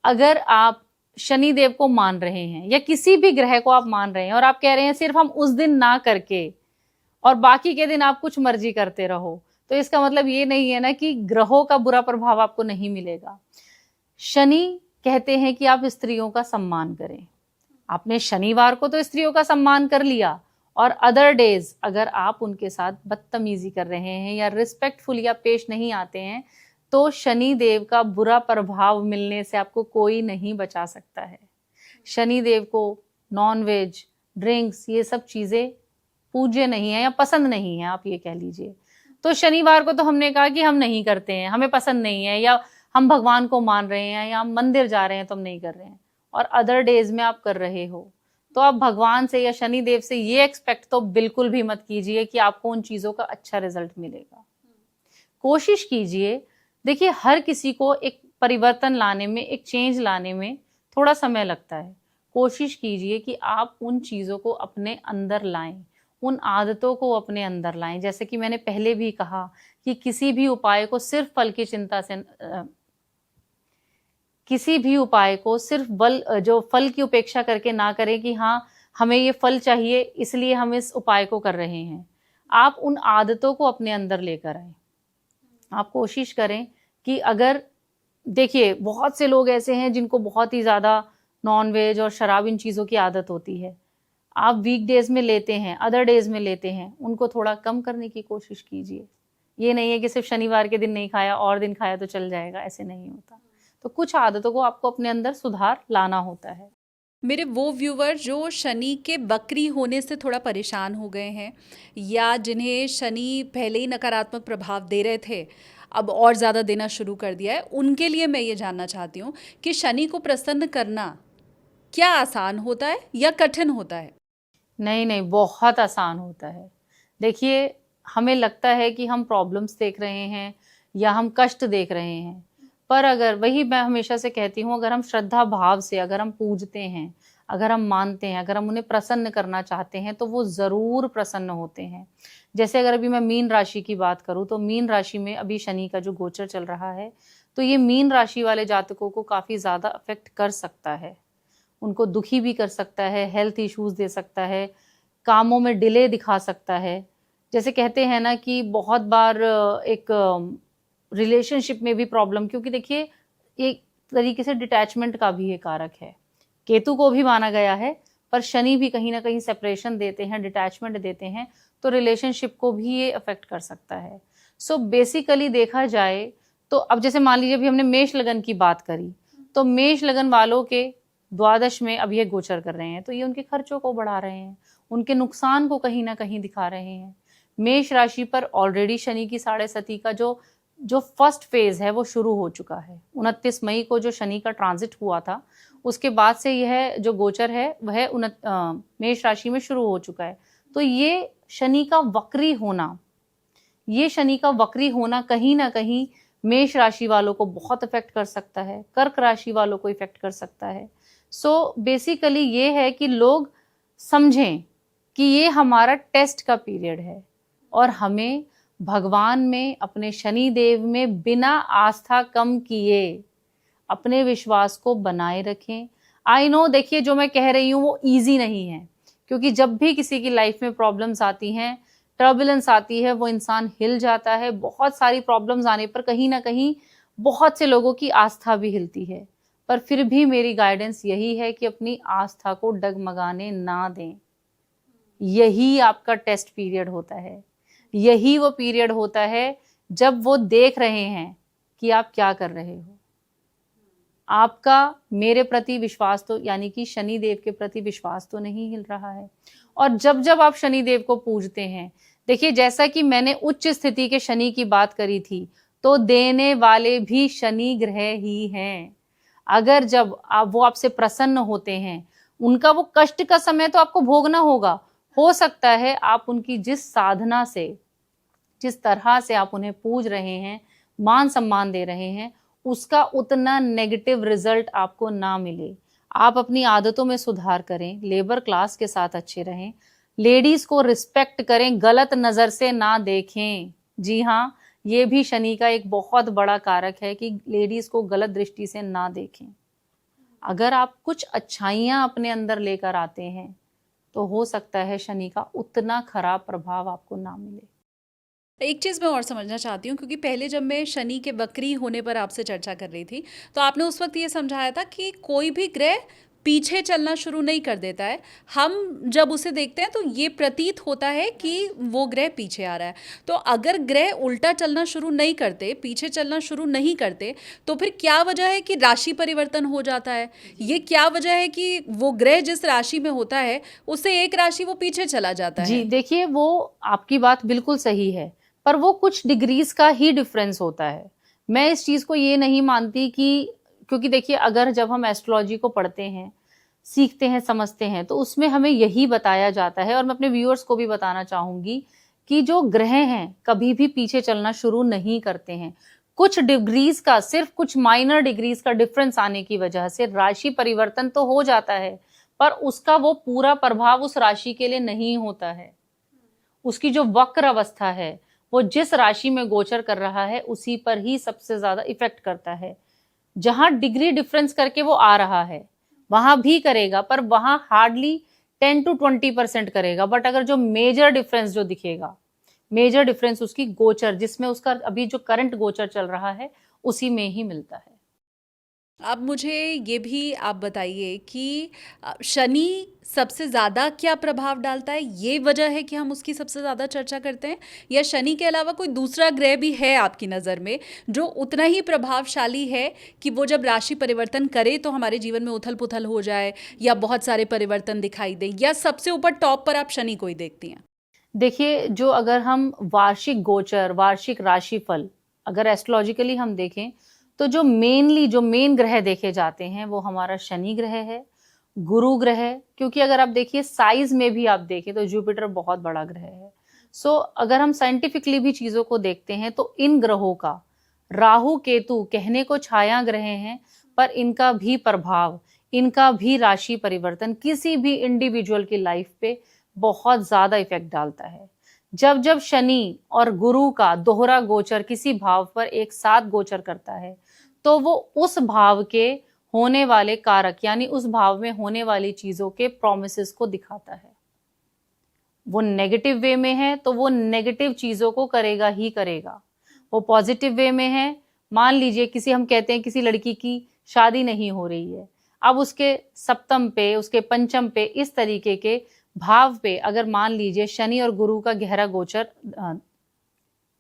अगर आप शनि देव को मान रहे हैं या किसी भी ग्रह को आप मान रहे हैं और आप कह रहे हैं सिर्फ हम उस दिन ना करके और बाकी के दिन आप कुछ मर्जी करते रहो, तो इसका मतलब ये नहीं है ना कि ग्रहों का बुरा प्रभाव आपको नहीं मिलेगा। शनि कहते हैं कि आप स्त्रियों का सम्मान करें। आपने शनिवार को तो स्त्रियों का सम्मान कर लिया और अदर डेज अगर आप उनके साथ बदतमीजी कर रहे हैं या रिस्पेक्टफुल या पेश नहीं आते हैं तो शनि देव का बुरा प्रभाव मिलने से आपको कोई नहीं बचा सकता है। शनि देव को नॉनवेज, ड्रिंक्स, ये सब चीजें पूज्य नहीं है या पसंद नहीं है, आप ये कह लीजिए। तो शनिवार को तो हमने कहा कि हम नहीं करते हैं, हमें पसंद नहीं है, या हम भगवान को मान रहे हैं या हम मंदिर जा रहे हैं तो हम नहीं कर रहे हैं, और अदर डेज में आप कर रहे हो, तो आप भगवान से या शनि देव से ये एक्सपेक्ट तो बिल्कुल भी मत कीजिए कि आपको उन चीजों का अच्छा रिजल्ट मिलेगा। कोशिश कीजिए, देखिए हर किसी को एक परिवर्तन लाने में, एक चेंज लाने में थोड़ा समय लगता है। कोशिश कीजिए कि आप उन चीजों को अपने अंदर लाएं, उन आदतों को अपने अंदर लाएं। जैसे कि मैंने पहले भी कहा कि किसी भी उपाय को सिर्फ फल की चिंता से किसी भी उपाय को सिर्फ जो फल की उपेक्षा करके ना करें कि हाँ हमें ये फल चाहिए इसलिए हम इस उपाय को कर रहे हैं। आप उन आदतों को अपने अंदर लेकर आए। आप कोशिश करें कि अगर, देखिए बहुत से लोग ऐसे हैं जिनको बहुत ही ज़्यादा नॉनवेज और शराब इन चीज़ों की आदत होती है। आप वीक डेज में लेते हैं, अदर डेज में लेते हैं, उनको थोड़ा कम करने की कोशिश कीजिए। ये नहीं है कि सिर्फ शनिवार के दिन नहीं खाया और दिन खाया तो चल जाएगा, ऐसे नहीं होता। तो कुछ आदतों को आपको अपने अंदर सुधार लाना होता है। मेरे वो व्यूवर जो शनि के वक्री होने से थोड़ा परेशान हो गए हैं या जिन्हें शनि पहले ही नकारात्मक प्रभाव दे रहे थे, अब और ज़्यादा देना शुरू कर दिया है, उनके लिए मैं ये जानना चाहती हूँ कि शनि को प्रसन्न करना क्या आसान होता है या कठिन होता है? नहीं, बहुत आसान होता है। देखिए हमें लगता है कि हम प्रॉब्लम्स देख रहे हैं या हम कष्ट देख रहे हैं, पर अगर, वही मैं हमेशा से कहती हूँ, अगर हम श्रद्धा भाव से, अगर हम पूजते हैं, अगर हम मानते हैं, अगर हम उन्हें प्रसन्न करना चाहते हैं तो वो ज़रूर प्रसन्न होते हैं। जैसे अगर अभी मैं मीन राशि की बात करूँ तो मीन राशि में अभी शनि का जो गोचर चल रहा है, तो ये मीन राशि वाले जातकों को काफ़ी ज़्यादा अफेक्ट कर सकता है। उनको दुखी भी कर सकता है, हेल्थ इश्यूज दे सकता है, कामों में डिले दिखा सकता है। जैसे कहते हैं ना कि बहुत बार एक रिलेशनशिप में भी प्रॉब्लम, क्योंकि देखिए एक तरीके से डिटैचमेंट का भी ये कारक है। केतु को भी माना गया है, पर शनि भी कहीं ना कहीं सेपरेशन देते हैं, डिटैचमेंट देते हैं, तो रिलेशनशिप को भी ये अफेक्ट कर सकता है। सो बेसिकली देखा जाए तो अब जैसे मान लीजिए अभी हमने मेष लगन की बात करी, तो मेष लगन वालों के द्वादश में अब ये गोचर कर रहे हैं, तो ये उनके खर्चों को बढ़ा रहे हैं, उनके नुकसान को कहीं ना कहीं दिखा रहे हैं। मेष राशि पर ऑलरेडी शनि की 7.5 का जो फर्स्ट फेज है वो शुरू हो चुका है। 29 मई को जो शनि का ट्रांजिट हुआ था, उसके बाद से यह जो गोचर है वह मेष राशि में शुरू हो चुका है। तो ये शनि का वक्री होना कहीं ना कहीं मेष राशि वालों को बहुत इफेक्ट कर सकता है, कर्क राशि वालों को इफेक्ट कर सकता है। सो बेसिकली ये है कि लोग समझें कि ये हमारा टेस्ट का पीरियड है और हमें भगवान में, अपने शनि देव में बिना आस्था कम किए अपने विश्वास को बनाए रखें। आई नो, देखिए जो मैं कह रही हूँ वो इजी नहीं है, क्योंकि जब भी किसी की लाइफ में प्रॉब्लम्स आती हैं, टर्बुलेंस आती है, वो इंसान हिल जाता है। बहुत सारी प्रॉब्लम्स आने पर कहीं ना कहीं बहुत से लोगों की आस्था भी हिलती है, पर फिर भी मेरी गाइडेंस यही है कि अपनी आस्था को डगमगाने ना दें। यही आपका टेस्ट पीरियड होता है, यही वो पीरियड होता है जब वो देख रहे हैं कि आप क्या कर रहे हो। आपका मेरे प्रति विश्वास तो, यानी कि शनि देव के प्रति विश्वास तो नहीं हिल रहा है। और जब जब आप शनि देव को पूजते हैं, देखिए जैसा कि मैंने उच्च स्थिति के शनि की बात करी थी, तो देने वाले भी शनि ग्रह ही हैं। अगर जब वो आपसे प्रसन्न होते हैं, उनका वो कष्ट का समय तो आपको भोगना होगा। हो सकता है आप उनकी जिस साधना से जिस तरह से आप उन्हें पूज रहे हैं, मान सम्मान दे रहे हैं, उसका उतना नेगेटिव रिजल्ट आपको ना मिले। आप अपनी आदतों में सुधार करें, लेबर क्लास के साथ अच्छे रहें, लेडीज को रिस्पेक्ट करें, गलत नजर से ना देखें। जी हाँ, ये भी शनि का एक बहुत बड़ा कारक है कि लेडीज को गलत दृष्टि से ना देखें। अगर आप कुछ अच्छाइयां अपने अंदर लेकर आते हैं तो हो सकता है शनि का उतना खराब प्रभाव आपको ना मिले। एक चीज़ मैं और समझना चाहती हूँ, क्योंकि पहले जब मैं शनि के वक्री होने पर आपसे चर्चा कर रही थी, तो आपने उस वक्त ये समझाया था कि कोई भी ग्रह पीछे चलना शुरू नहीं कर देता है। हम जब उसे देखते हैं तो ये प्रतीत होता है कि वो ग्रह पीछे आ रहा है। तो अगर ग्रह उल्टा चलना शुरू नहीं करते, पीछे चलना शुरू नहीं करते, तो फिर क्या वजह है कि राशि परिवर्तन हो जाता है? ये क्या वजह है कि वो ग्रह जिस राशि में होता है उससे एक राशि वो पीछे चला जाता जी, है? देखिए वो आपकी बात बिल्कुल सही है, पर वो कुछ डिग्रीज का ही डिफरेंस होता है। मैं इस चीज को ये नहीं मानती कि, क्योंकि देखिए अगर जब हम एस्ट्रोलॉजी को पढ़ते हैं, सीखते हैं, समझते हैं, तो उसमें हमें यही बताया जाता है, और मैं अपने व्यूअर्स को भी बताना चाहूंगी कि जो ग्रह हैं कभी भी पीछे चलना शुरू नहीं करते हैं। कुछ डिग्रीज का, सिर्फ कुछ माइनर डिग्रीज का डिफरेंस आने की वजह से राशि परिवर्तन तो हो जाता है, पर उसका वो पूरा प्रभाव उस राशि के लिए नहीं होता है। उसकी जो वक्र अवस्था है, वो जिस राशि में गोचर कर रहा है उसी पर ही सबसे ज्यादा इफेक्ट करता है। जहां डिग्री डिफरेंस करके वो आ रहा है वहां भी करेगा, पर वहां हार्डली 10 to 20% करेगा। बट अगर जो मेजर डिफरेंस जो दिखेगा, मेजर डिफरेंस उसकी गोचर, जिसमें उसका अभी जो करंट गोचर चल रहा है, उसी में ही मिलता है। अब मुझे ये भी आप बताइए कि शनि सबसे ज़्यादा क्या प्रभाव डालता है? ये वजह है कि हम उसकी सबसे ज़्यादा चर्चा करते हैं, या शनि के अलावा कोई दूसरा ग्रह भी है आपकी नज़र में जो उतना ही प्रभावशाली है कि वो जब राशि परिवर्तन करे तो हमारे जीवन में उथल-पुथल हो जाए या बहुत सारे परिवर्तन दिखाई दें, या सबसे ऊपर टॉप पर आप शनि को ही देखती हैं? देखिए, जो अगर हम वार्षिक गोचर, वार्षिक राशिफल अगर एस्ट्रोलॉजिकली हम देखें, तो जो मेन ग्रह देखे जाते हैं वो हमारा शनि ग्रह है, गुरु ग्रह है, क्योंकि अगर आप देखिए साइज में भी आप देखें तो जुपिटर बहुत बड़ा ग्रह है। सो अगर हम साइंटिफिकली भी चीजों को देखते हैं तो इन ग्रहों का, राहु केतु कहने को छाया ग्रह हैं, पर इनका भी प्रभाव, इनका भी राशि परिवर्तन किसी भी इंडिविजुअल की लाइफ पे बहुत ज्यादा इफेक्ट डालता है। जब जब शनि और गुरु का दोहरा गोचर किसी भाव पर एक साथ गोचर करता है, तो वो उस भाव के होने वाले कारक, यानी उस भाव में होने वाली चीजों के प्रोमिसेस को दिखाता है। वो नेगेटिव वे में है तो वो नेगेटिव चीजों को करेगा ही करेगा। वो पॉजिटिव वे में है, मान लीजिए किसी, हम कहते हैं किसी लड़की की शादी नहीं हो रही है, अब उसके सप्तम पे, उसके पंचम पे, इस तरीके के भाव पे अगर मान लीजिए शनि और गुरु का गहरा गोचर,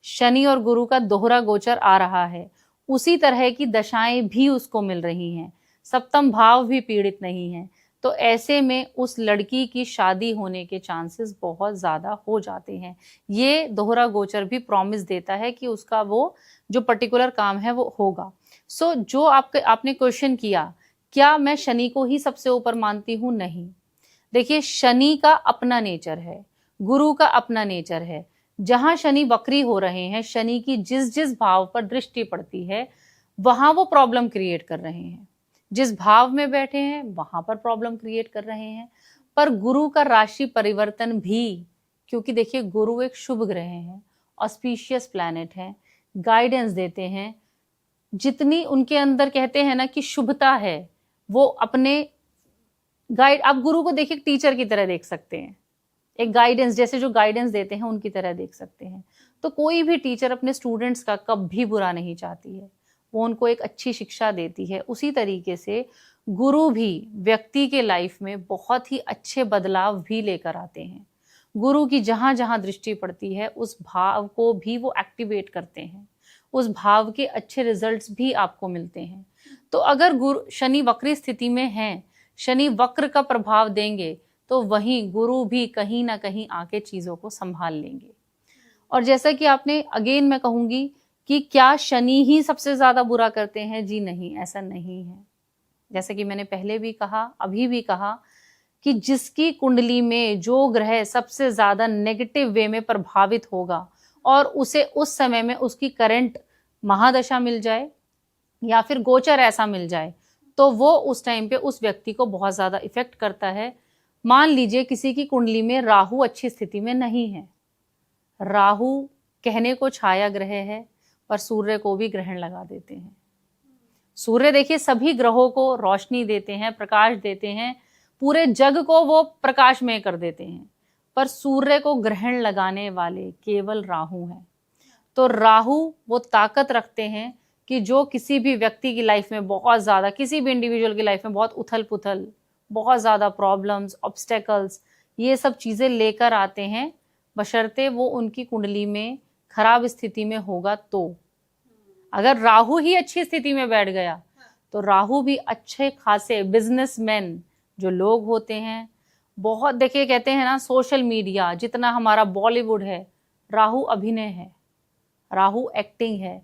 शनि और गुरु का दोहरा गोचर आ रहा है, उसी तरह की दशाएं भी उसको मिल रही हैं, सप्तम भाव भी पीड़ित नहीं है, तो ऐसे में उस लड़की की शादी होने के चांसेस बहुत ज्यादा हो जाते हैं। ये दोहरा गोचर भी प्रॉमिस देता है कि उसका वो जो पर्टिकुलर काम है वो होगा। सो जो आपने क्वेश्चन किया, क्या मैं शनि को ही सबसे ऊपर मानती हूँ? नहीं। देखिए, शनि का अपना नेचर है, गुरु का अपना नेचर है। जहां शनि वक्री हो रहे हैं, शनि की जिस जिस भाव पर दृष्टि पड़ती है वहां वो प्रॉब्लम क्रिएट कर रहे हैं। जिस भाव में बैठे हैं वहां पर प्रॉब्लम क्रिएट कर रहे हैं। पर गुरु का राशि परिवर्तन भी, क्योंकि देखिए गुरु एक शुभ ग्रह है, ऑस्पिशियस प्लैनेट है, गाइडेंस देते हैं। जितनी उनके अंदर कहते हैं ना कि शुभता है, वो अपने गाइड, आप गुरु को देखिए टीचर की तरह देख सकते हैं, एक गाइडेंस, जैसे जो गाइडेंस देते हैं उनकी तरह देख सकते हैं। तो कोई भी टीचर अपने स्टूडेंट्स का कभी बुरा नहीं चाहती है, वो उनको एक अच्छी शिक्षा देती है। उसी तरीके से गुरु भी व्यक्ति के लाइफ में बहुत ही अच्छे बदलाव भी लेकर आते हैं। गुरु की जहां जहां दृष्टि पड़ती है उस भाव को भी वो एक्टिवेट करते हैं, उस भाव के अच्छे रिजल्ट्स भी आपको मिलते हैं। तो अगर गुरु शनि वक्री स्थिति में है, शनि वक्र का प्रभाव देंगे, तो वहीं गुरु भी कहीं ना कहीं आके चीजों को संभाल लेंगे। और जैसा कि आपने, अगेन मैं कहूंगी कि क्या शनि ही सबसे ज्यादा बुरा करते हैं? जी नहीं, ऐसा नहीं है। जैसे कि मैंने पहले भी कहा, अभी भी कहा, कि जिसकी कुंडली में जो ग्रह सबसे ज्यादा नेगेटिव वे में प्रभावित होगा और उसे उस समय में उसकी करंट महादशा मिल जाए या फिर गोचर ऐसा मिल जाए, तो वो उस टाइम पे उस व्यक्ति को बहुत ज़्यादा इफेक्ट करता है। मान लीजिए किसी की कुंडली में राहु अच्छी स्थिति में नहीं है, राहु कहने को छाया ग्रह है पर सूर्य को भी ग्रहण लगा देते हैं। सूर्य देखिए सभी ग्रहों को रोशनी देते हैं, प्रकाश देते हैं, पूरे जग को वो प्रकाशमय कर देते हैं, पर सूर्य को ग्रहण लगाने वाले केवल राहु हैं। तो राहु वो ताकत रखते हैं कि जो किसी भी व्यक्ति की लाइफ में बहुत ज़्यादा, किसी भी इंडिविजुअल की लाइफ में बहुत उथल पुथल, बहुत ज़्यादा प्रॉब्लम्स, ऑब्स्टेकल्स, ये सब चीज़ें लेकर आते हैं, बशर्ते वो उनकी कुंडली में खराब स्थिति में होगा। तो अगर राहु ही अच्छी स्थिति में बैठ गया तो राहु भी अच्छे खासे बिजनेसमैन जो लोग होते हैं, बहुत देखिए कहते हैं ना, सोशल मीडिया जितना हमारा बॉलीवुड है, राहु अभिनय है, राहु एक्टिंग है,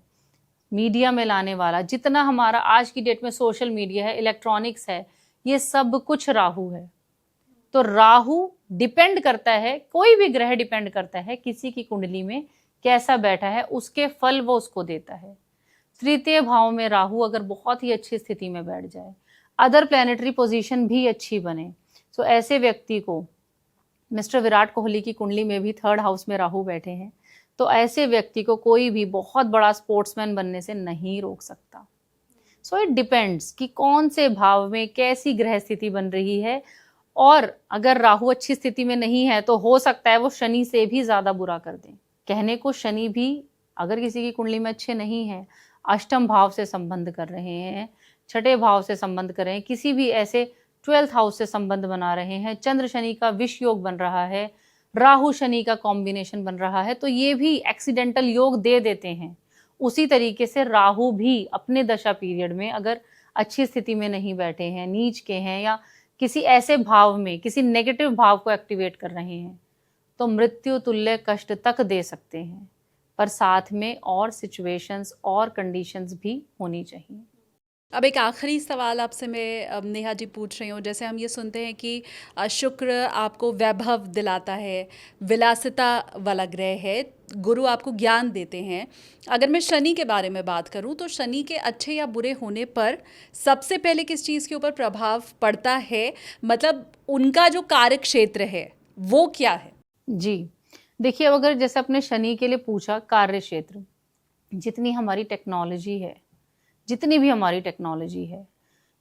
मीडिया में लाने वाला जितना हमारा आज की डेट में सोशल मीडिया है, इलेक्ट्रॉनिक्स है, ये सब कुछ राहु है। तो राहु डिपेंड करता है, कोई भी ग्रह डिपेंड करता है किसी की कुंडली में कैसा बैठा है, उसके फल वो उसको देता है। तृतीय भाव में राहु अगर बहुत ही अच्छी स्थिति में बैठ जाए, अदर प्लैनेटरी पोजीशन भी अच्छी बने, तो ऐसे व्यक्ति को, मिस्टर विराट कोहली की कुंडली में भी 3rd हाउस में राहु बैठे हैं, तो ऐसे व्यक्ति को कोई भी बहुत बड़ा स्पोर्ट्समैन बनने से नहीं रोक सकता। सो इट डिपेंड्स कि कौन से भाव में कैसी ग्रह स्थिति बन रही है। और अगर राहु अच्छी स्थिति में नहीं है तो हो सकता है वो शनि से भी ज़्यादा बुरा कर दें। कहने को शनि भी अगर किसी की कुंडली में अच्छे नहीं है, अष्टम भाव से संबंध कर रहे हैं, 6ठे भाव से संबंध कर रहे हैं, किसी भी ऐसे 12th हाउस से संबंध बना रहे हैं, चंद्र शनि का विष योग बन रहा है, राहु शनि का कॉम्बिनेशन बन रहा है, तो ये भी एक्सीडेंटल योग दे देते हैं। उसी तरीके से राहु भी अपने दशा पीरियड में अगर अच्छी स्थिति में नहीं बैठे हैं, नीच के हैं या किसी ऐसे भाव में किसी नेगेटिव भाव को एक्टिवेट कर रहे हैं, तो मृत्यु तुल्य कष्ट तक दे सकते हैं। पर साथ में और सिचुएशंस और कंडीशंस भी होनी चाहिए। अब एक आखिरी सवाल आपसे मैं नेहा जी पूछ रही हूँ। जैसे हम ये सुनते हैं कि शुक्र आपको वैभव दिलाता है, विलासिता वाला ग्रह है, गुरु आपको ज्ञान देते हैं। अगर मैं शनि के बारे में बात करूँ तो शनि के अच्छे या बुरे होने पर सबसे पहले किस चीज़ के ऊपर प्रभाव पड़ता है, मतलब उनका जो कार्य क्षेत्र है वो क्या है? जी देखिए, अगर जैसे अपने शनि के लिए पूछा, कार्य क्षेत्र, जितनी हमारी टेक्नोलॉजी है, जितनी भी हमारी टेक्नोलॉजी है,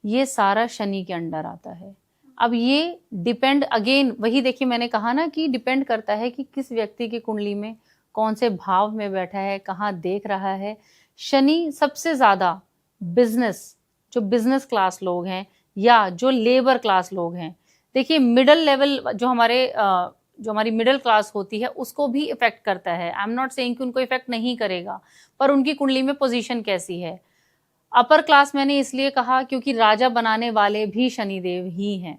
ये सारा शनि के अंडर आता है। अब ये डिपेंड, अगेन वही देखिए मैंने कहा ना कि डिपेंड करता है कि किस व्यक्ति की कुंडली में कौन से भाव में बैठा है, कहाँ देख रहा है। शनि सबसे ज़्यादा बिजनेस, जो बिजनेस क्लास लोग हैं या जो लेबर क्लास लोग हैं, देखिए मिडिल लेवल जो हमारी मिडिल क्लास होती है उसको भी इफेक्ट करता है। आई एम नॉट सेइंग कि उनको इफेक्ट नहीं करेगा, पर उनकी कुंडली में पोजीशन कैसी है। अपर क्लास मैंने इसलिए कहा क्योंकि राजा बनाने वाले भी शनिदेव ही हैं।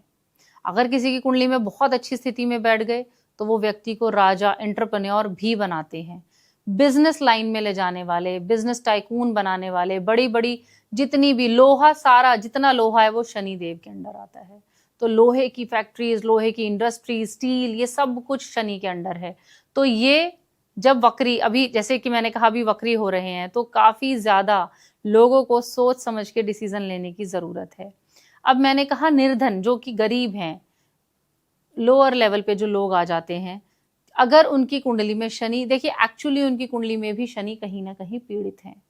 अगर किसी की कुंडली में बहुत अच्छी स्थिति में बैठ गए तो वो व्यक्ति को राजा, एंटरप्रेन्योर भी बनाते हैं। बिजनेस लाइन में ले जाने वाले, बिजनेस टाइकून बनाने वाले, बड़ी बड़ी जितनी भी लोहा, सारा जितना लोहा है वो शनिदेव के अंडर आता है। तो लोहे की फैक्ट्रीज, लोहे की इंडस्ट्रीज, स्टील, ये सब कुछ शनि के अंडर है। तो ये जब वक्री, अभी जैसे कि मैंने कहा अभी वक्री हो रहे हैं, तो काफ़ी ज़्यादा लोगों को सोच समझ के डिसीजन लेने की ज़रूरत है। अब मैंने कहा निर्धन, जो कि गरीब हैं, लोअर लेवल पे जो लोग आ जाते हैं, अगर उनकी कुंडली में शनि, देखिए एक्चुअली उनकी कुंडली में भी शनि कहीं ना कहीं पीड़ित हैं,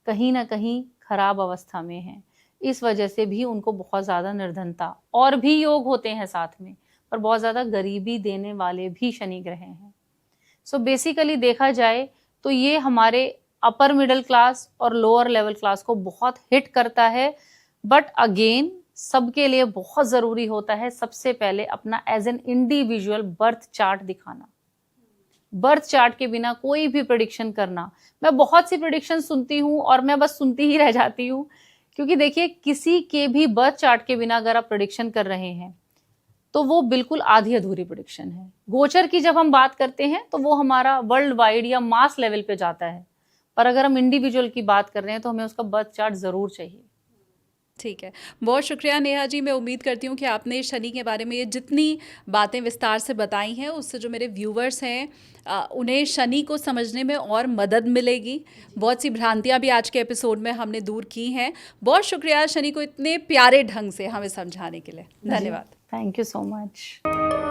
कहीं ना कहीं खराब अवस्था में हैं। इस वजह से भी उनको बहुत ज़्यादा निर्धनता, और भी योग होते हैं साथ में, पर बहुत ज़्यादा गरीबी देने वाले भी शनि ग्रह हैं। सो बेसिकली देखा जाए तो ये हमारे अपर मिडिल क्लास और लोअर लेवल क्लास को बहुत हिट करता है। बट अगेन सबके लिए बहुत ज़रूरी होता है सबसे पहले अपना as an individual birth chart दिखाना। बर्थ चार्ट के बिना कोई भी प्रेडिक्शन करना, मैं बहुत सी प्रेडिक्शन सुनती हूँ और मैं बस सुनती ही रह जाती हूँ, क्योंकि देखिए किसी के भी बर्थ चार्ट के बिना अगर आप प्रेडिक्शन कर रहे हैं तो वो बिल्कुल आधी अधूरी प्रेडिक्शन है। गोचर की जब हम बात करते हैं तो वो हमारा वर्ल्ड वाइड या मास लेवल पे जाता है, पर अगर हम इंडिविजुअल की बात कर रहे हैं तो हमें उसका बर्थ चार्ट जरूर चाहिए। ठीक है, बहुत शुक्रिया नेहा जी। मैं उम्मीद करती हूँ कि आपने शनि के बारे में ये जितनी बातें विस्तार से बताई हैं उससे जो मेरे व्यूवर्स हैं उन्हें शनि को समझने में और मदद मिलेगी। बहुत सी भ्रांतियाँ भी आज के एपिसोड में हमने दूर की हैं। बहुत शुक्रिया शनि को इतने प्यारे ढंग से हमें समझाने के लिए। धन्यवाद। Thank you so much.